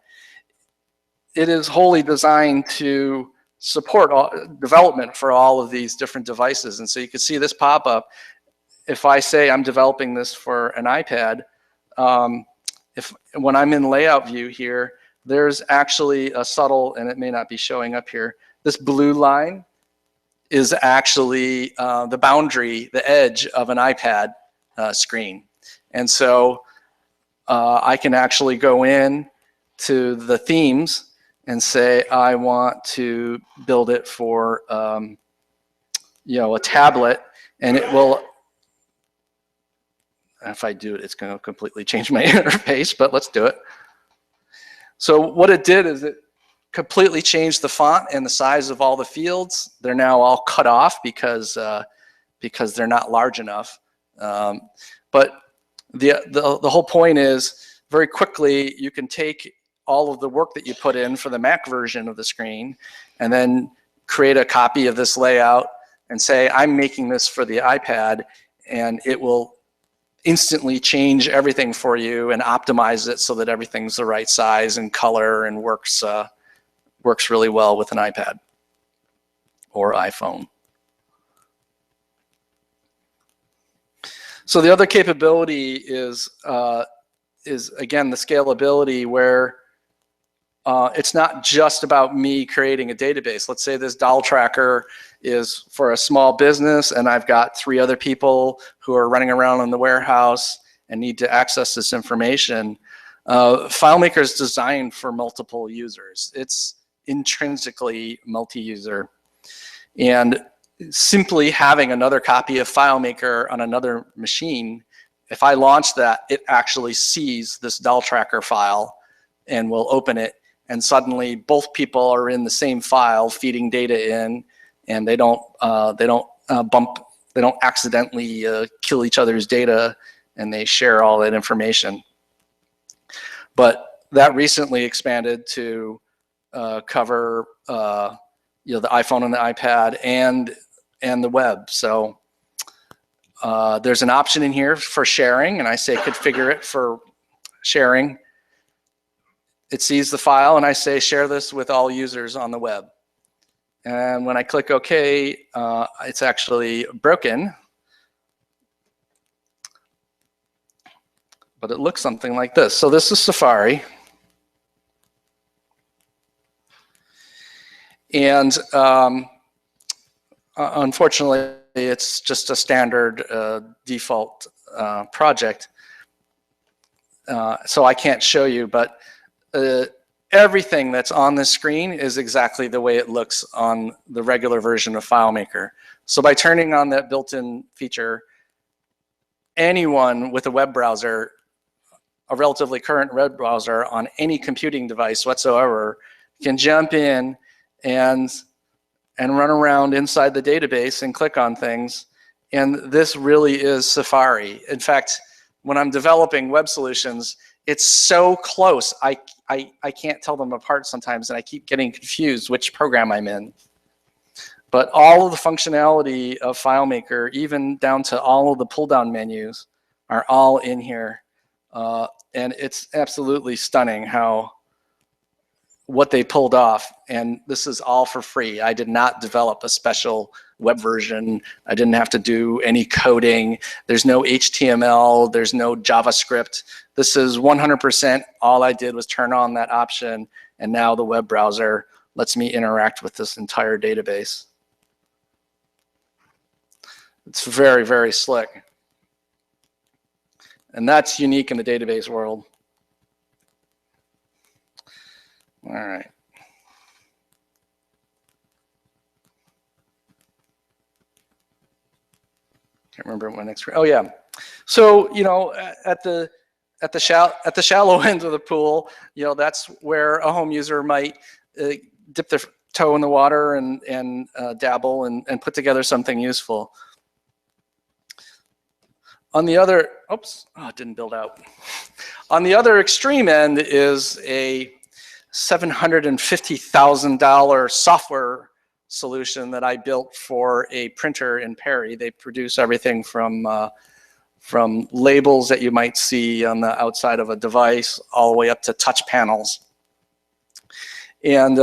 It is wholly designed to support development for all of these different devices. And so you can see this pop up. If I say I'm developing this for an iPad, when I'm in layout view here, there's actually a subtle, and it may not be showing up here, this blue line is actually the boundary, the edge of an iPad screen. And so I can actually go in to the themes and say I want to build it for a tablet, and it will, if I do it, it's going to completely change my interface, but let's do it. So what it did is it completely changed the font and the size of all the fields. They're now all cut off because they're not large enough. But the whole point is, very quickly you can take all of the work that you put in for the Mac version of the screen and then create a copy of this layout and say, I'm making this for the iPad, and it will instantly change everything for you and optimize it so that everything's the right size and color and works really well with an iPad or iPhone. So the other capability is again the scalability, where it's not just about me creating a database. Let's say this doll tracker is for a small business, and I've got 3 other people who are running around in the warehouse and need to access this information. FileMaker is designed for multiple users. It's intrinsically multi-user. And simply having another copy of FileMaker on another machine, if I launch that, it actually sees this doll tracker file and will open it, and suddenly both people are in the same file feeding data in, and they don't accidentally kill each other's data, and they share all that information. But that recently expanded to cover the iPhone and the iPad and the web. So there's an option in here for sharing, and I say configure it for sharing. It sees the file, and I say share this with all users on the web. And when I click OK, it's actually broken. But it looks something like this. So this is Safari. And unfortunately, it's just a standard default project. So I can't show you, but everything that's on this screen is exactly the way it looks on the regular version of FileMaker. So by turning on that built-in feature, anyone with a web browser, a relatively current web browser on any computing device whatsoever, can jump in and run around inside the database and click on things. And this really is Safari. In fact, when I'm developing web solutions, it's so close, I can't tell them apart sometimes, and I keep getting confused which program I'm in. But all of the functionality of FileMaker, even down to all of the pull-down menus, are all in here. And it's absolutely stunning what they pulled off. And this is all for free. I did not develop a special web version. I didn't have to do any coding. There's no HTML. There's no JavaScript. This is 100%. All I did was turn on that option, and now the web browser lets me interact with this entire database. It's very, very slick. And that's unique in the database world. All right. Can't remember what my next. Oh yeah. So at the shallow end of the pool, that's where a home user might dip toe in the water and dabble and put together something useful. On the other, oops, oh, it didn't build out. On the other extreme end is a $750,000 software solution that I built for a printer in Perry. They produce everything from labels that you might see on the outside of a device all the way up to touch panels. And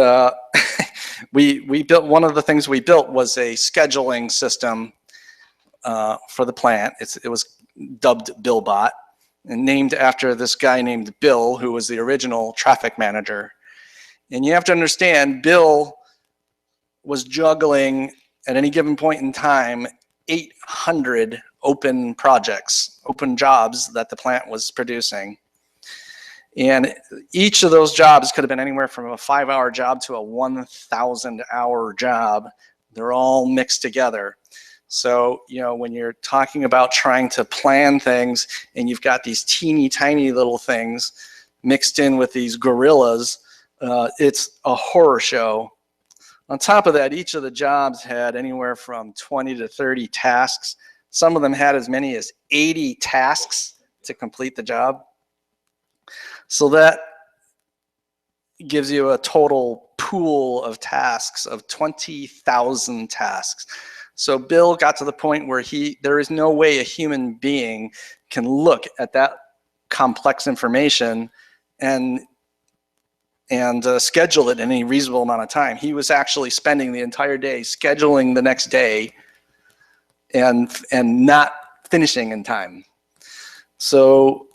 we built, one of the things we built was a scheduling system for the plant. It was dubbed BillBot and named after this guy named Bill, who was the original traffic manager. And you have to understand, Bill was juggling at any given point in time 800 open projects, open jobs that the plant was producing. And each of those jobs could have been anywhere from a 5-hour job to a 1,000-hour job. They're all mixed together. So, you know, when you're talking about trying to plan things and you've got these teeny tiny little things mixed in with these gorillas, it's a horror show. On top of that, each of the jobs had anywhere from 20 to 30 tasks. Some of them had as many as 80 tasks to complete the job. So that gives you a total pool of tasks of 20,000 tasks. So Bill got to the point where there is no way a human being can look at that complex information and schedule it in any reasonable amount of time. He was actually spending the entire day scheduling the next day and not finishing in time. So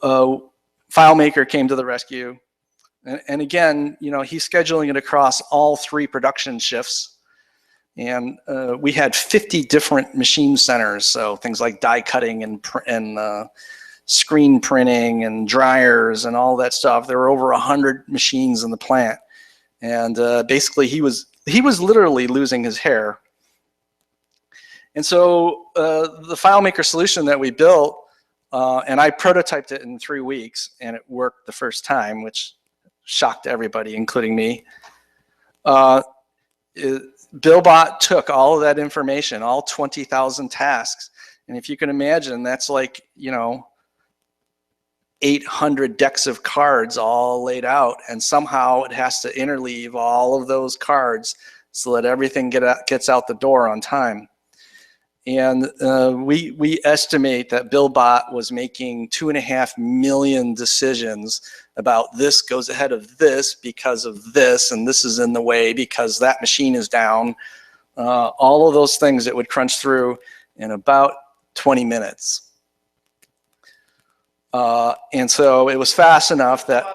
FileMaker came to the rescue. And again, you know, he's scheduling it across all 3 production shifts. And we had 50 different machine centers, so things like die cutting and screen printing and dryers and all that stuff. There were over 100 machines in the plant, and basically he was literally losing his hair. And so the FileMaker solution that we built, and I prototyped it in 3 weeks, and it worked the first time, which shocked everybody, including me. BillBot took all of that information, all 20,000 tasks, and if you can imagine, that's like, you know, 800 decks of cards all laid out, and somehow it has to interleave all of those cards so that everything gets out the door on time. And we estimate that BillBot was making 2.5 million decisions about this goes ahead of this because of this, and this is in the way because that machine is down. All of those things it would crunch through in about 20 minutes. And so it was fast enough that,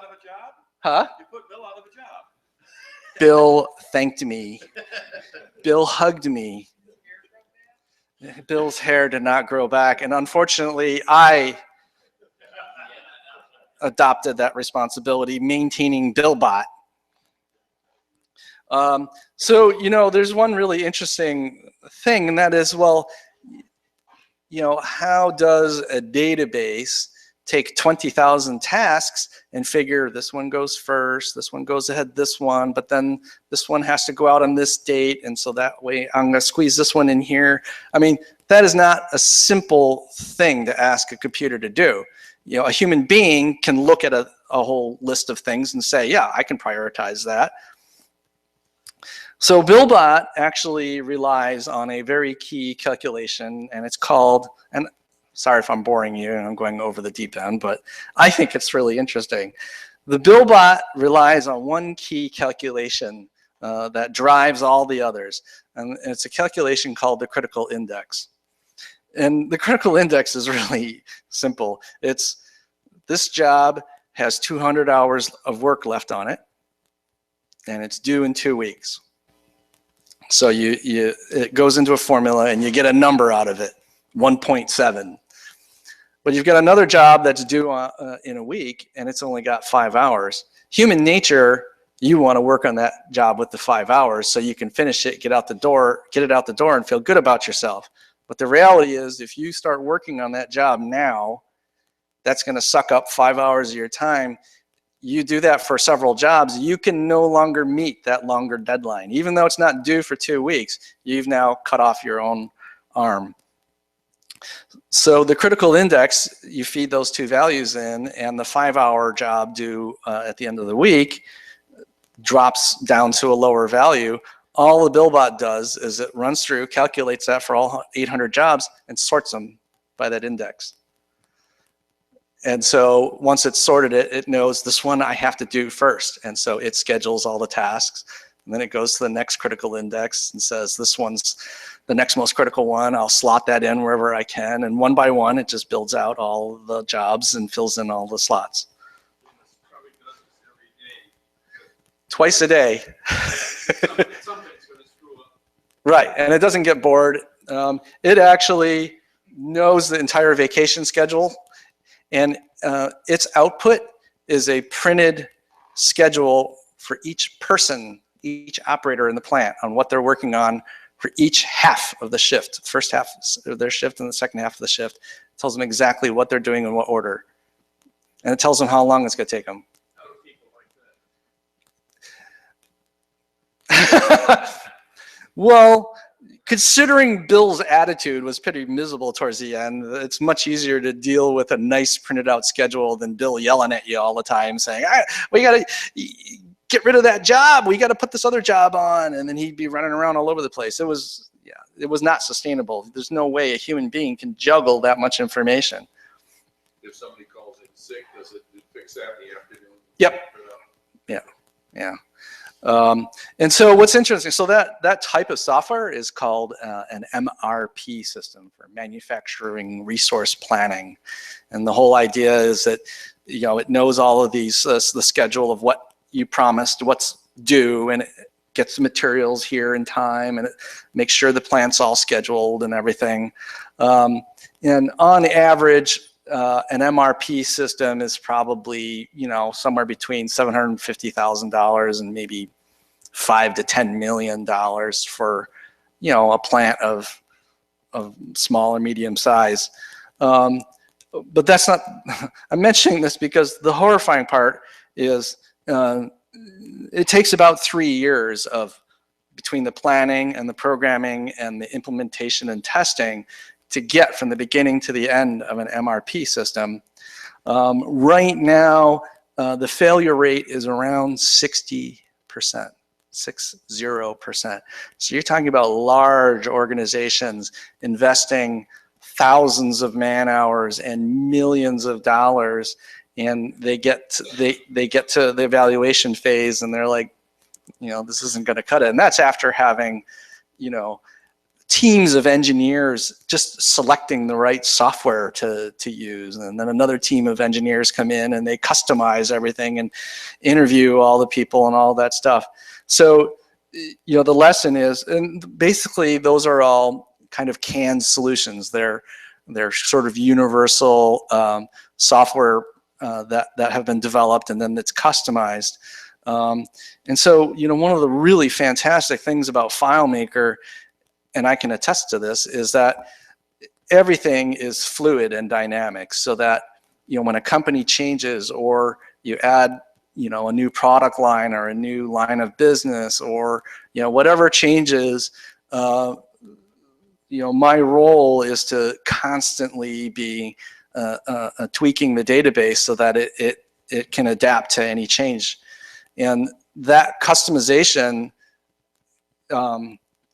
huh? You put Bill out of a job. Bill thanked me. Bill hugged me. Bill's hair did not grow back, and unfortunately, I adopted that responsibility, maintaining BillBot. So, you know, there's one really interesting thing, and that is, well, you know, how does a database take 20,000 tasks and figure this one goes first, this one goes ahead this one, but then this one has to go out on this date, and so that way I'm going to squeeze this one in here. I mean, that is not a simple thing to ask a computer to do. You know, a human being can look at a whole list of things and say, yeah, I can prioritize that. So BillBot actually relies on a very key calculation, and it's called, and sorry if I'm boring you and I'm going over the deep end, but I think it's really interesting. The BillBot relies on one key calculation that drives all the others, and it's a calculation called the critical index. And the critical index is really simple. It's this job has 200 hours of work left on it, and it's due in 2 weeks. So it goes into a formula and you get a number out of it, 1.7. But you've got another job that's due in a week, and it's only got 5 hours. Human nature, you want to work on that job with the 5 hours so you can finish it, get it out the door, and feel good about yourself. But the reality is, if you start working on that job now, that's going to suck up 5 hours of your time. you do that for several jobs, you can no longer meet that longer deadline. Even though it's not due for 2 weeks, you've now cut off your own arm. So the critical index, you feed those 2 values in, and the 5-hour job due at the end of the week drops down to a lower value. All the BillBot does is it runs through, calculates that for all 800 jobs, and sorts them by that index. And so once it's sorted it knows this one I have to do first. And so it schedules all the tasks. And then it goes to the next critical index and says, this one's the next most critical one. I'll slot that in wherever I can. And one by one, it just builds out all the jobs and fills in all the slots. Twice a day. Right, and it doesn't get bored. It actually knows the entire vacation schedule, and its output is a printed schedule for each person, each operator in the plant on what they're working on for each half of the shift. First half of their shift and the second half of the shift. It tells them exactly what they're doing in what order. And it tells them how long it's going to take them. Well, considering Bill's attitude was pretty miserable towards the end, it's much easier to deal with a nice printed out schedule than Bill yelling at you all the time saying, we got to get rid of that job. We got to put this other job on. And then he'd be running around all over the place. It was not sustainable. There's no way a human being can juggle that much information. If somebody calls in sick, does it fix that in the afternoon? Yep. Yeah. And so what's interesting, so that type of software is called an MRP system, for manufacturing resource planning. And the whole idea is that, it knows all of these, the schedule of what you promised, what's due, and it gets the materials here in time, and it makes sure the plant's all scheduled and everything. And on average, an MRP system is probably, somewhere between $750,000 and maybe $5 to $10 million for, a plant of small or medium size. But that's not, I'm mentioning this because the horrifying part is it takes about 3 years between the planning and the programming and the implementation and testing to get from the beginning to the end of an MRP system. Right now, the failure rate is around 60%, 60%. So you're talking about large organizations investing thousands of man hours and millions of dollars, and they get to the evaluation phase, and they're like, this isn't going to cut it. And that's after having, teams of engineers just selecting the right software to use. And then another team of engineers come in and they customize everything and interview all the people and all that stuff. So, the lesson is, and basically those are all kind of canned solutions. They're sort of universal software that have been developed, and then it's customized. And so, one of the really fantastic things about FileMaker, and I can attest to this, is that everything is fluid and dynamic, so that when a company changes or you add a new product line or a new line of business, or whatever changes, my role is to constantly be tweaking the database so that it can adapt to any change. And that customization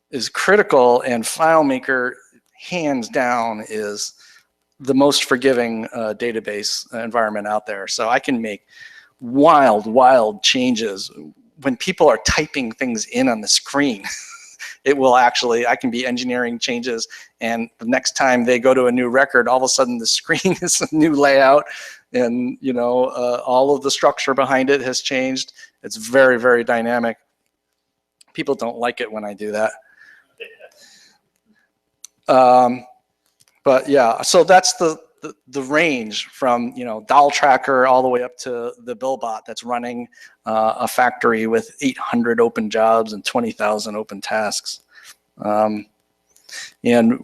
is critical, and FileMaker, hands down, is the most forgiving database environment out there. So I can make wild changes. When people are typing things in on the screen, I can be engineering changes, and the next time they go to a new record, all of a sudden the screen is a new layout, and all of the structure behind it has changed. It's very, very dynamic. People don't like it when I do that. But yeah, so that's the range from doll tracker all the way up to the BillBot that's running a factory with 800 open jobs and 20,000 open tasks. And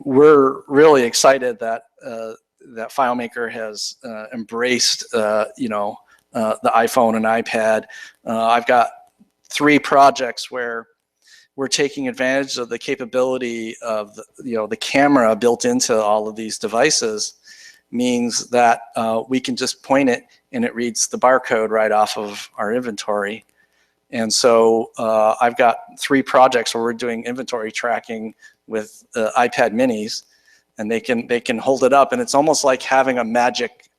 we're really excited that that FileMaker has embraced the iPhone and iPad. I've got 3 projects where we're taking advantage of the capability of the camera built into all of these devices. Means that we can just point it and it reads the barcode right off of our inventory. And so I've got 3 projects where we're doing inventory tracking with iPad minis, and they can hold it up, and it's almost like having a magic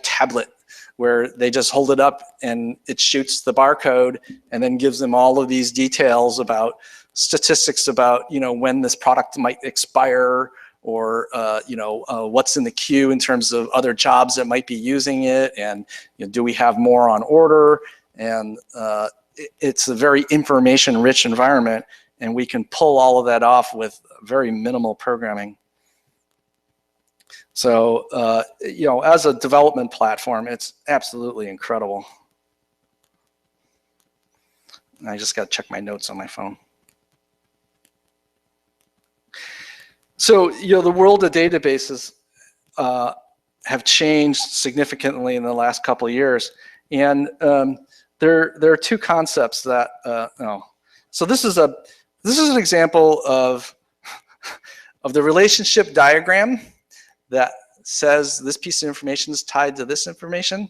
tablet where they just hold it up and it shoots the barcode and then gives them all of these details about statistics about when this product might expire, or what's in the queue in terms of other jobs that might be using it, and do we have more on order? And it's a very information-rich environment, and we can pull all of that off with very minimal programming. So as a development platform, it's absolutely incredible. I just got to check my notes on my phone. So, the world of databases have changed significantly in the last couple of years. And there are 2 concepts that, So this is an example of the relationship diagram that says this piece of information is tied to this information.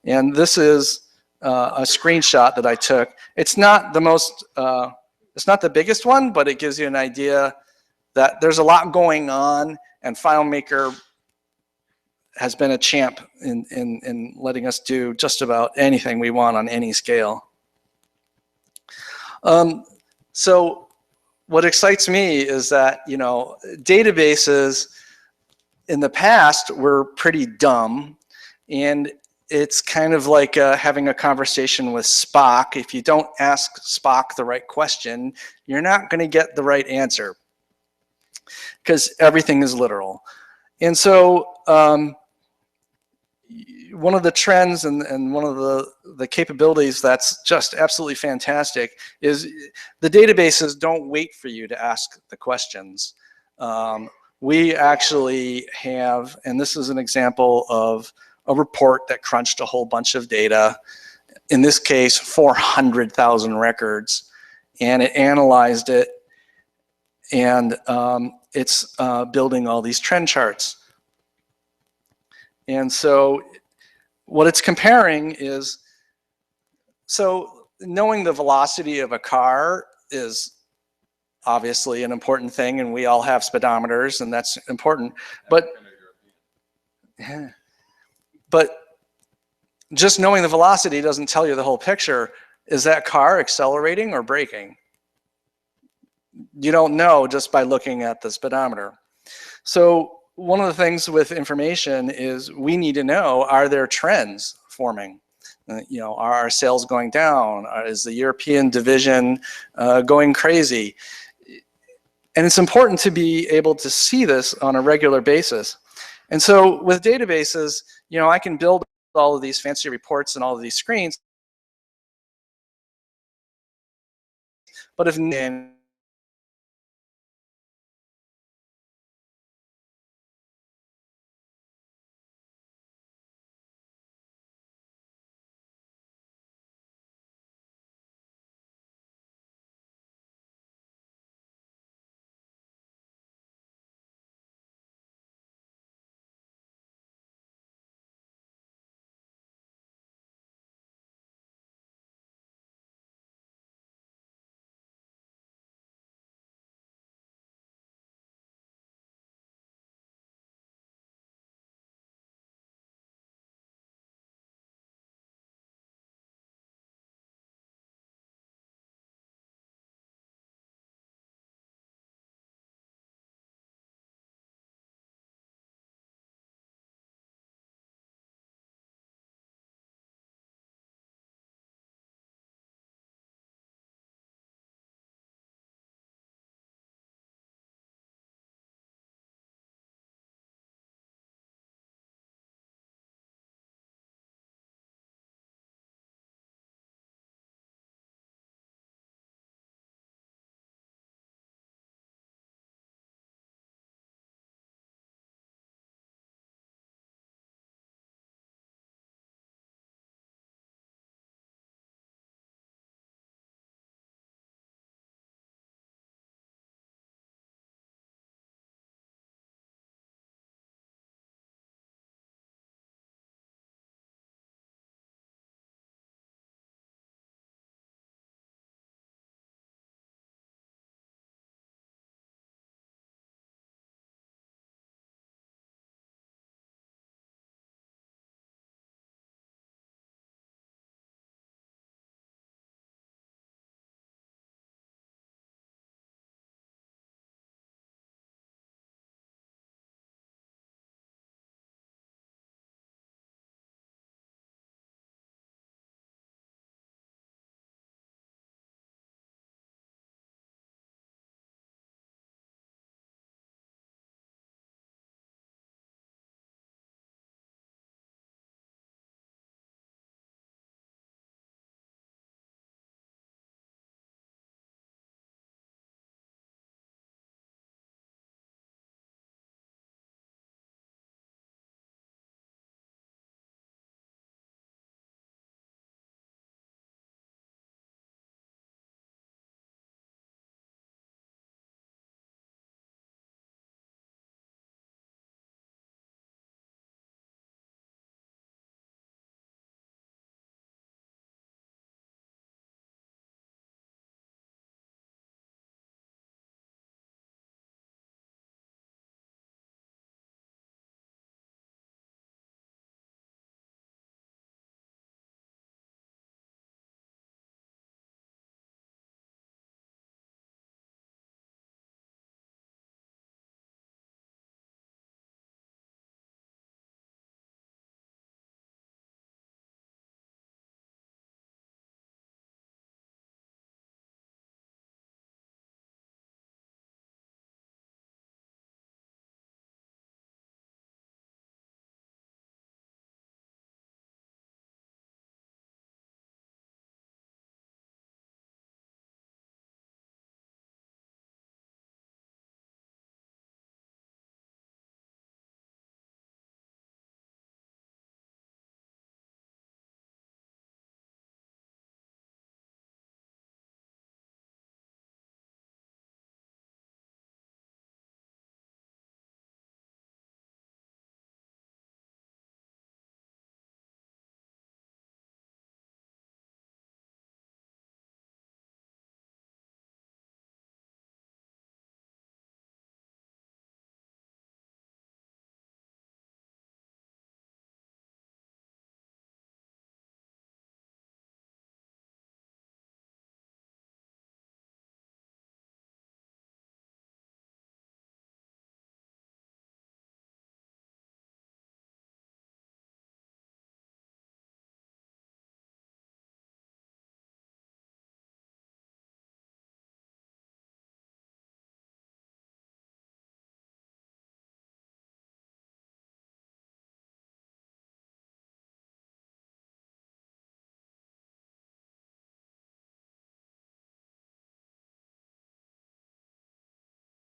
And this is a screenshot that I took. It's not the biggest one, but it gives you an idea that there's a lot going on, and FileMaker has been a champ in letting us do just about anything we want on any scale. So what excites me is that, databases in the past were pretty dumb, and it's kind of like having a conversation with Spock. If you don't ask Spock the right question, you're not going to get the right answer, because everything is literal. And so one of the trends and one of the capabilities that's just absolutely fantastic is the databases don't wait for you to ask the questions. We actually have, and this is an example of a report that crunched a whole bunch of data, in this case 400,000 records, and it analyzed it, and it's building all these trend charts. And so what it's comparing is, so knowing the velocity of a car is obviously an important thing, and we all have speedometers, and that's important. But just knowing the velocity doesn't tell you the whole picture. Is that car accelerating or braking? You don't know just by looking at the speedometer. So one of the things with information is we need to know, are there trends forming? Are our sales going down? Is the European division going crazy? And it's important to be able to see this on a regular basis. And so with databases, I can build all of these fancy reports and all of these screens, but if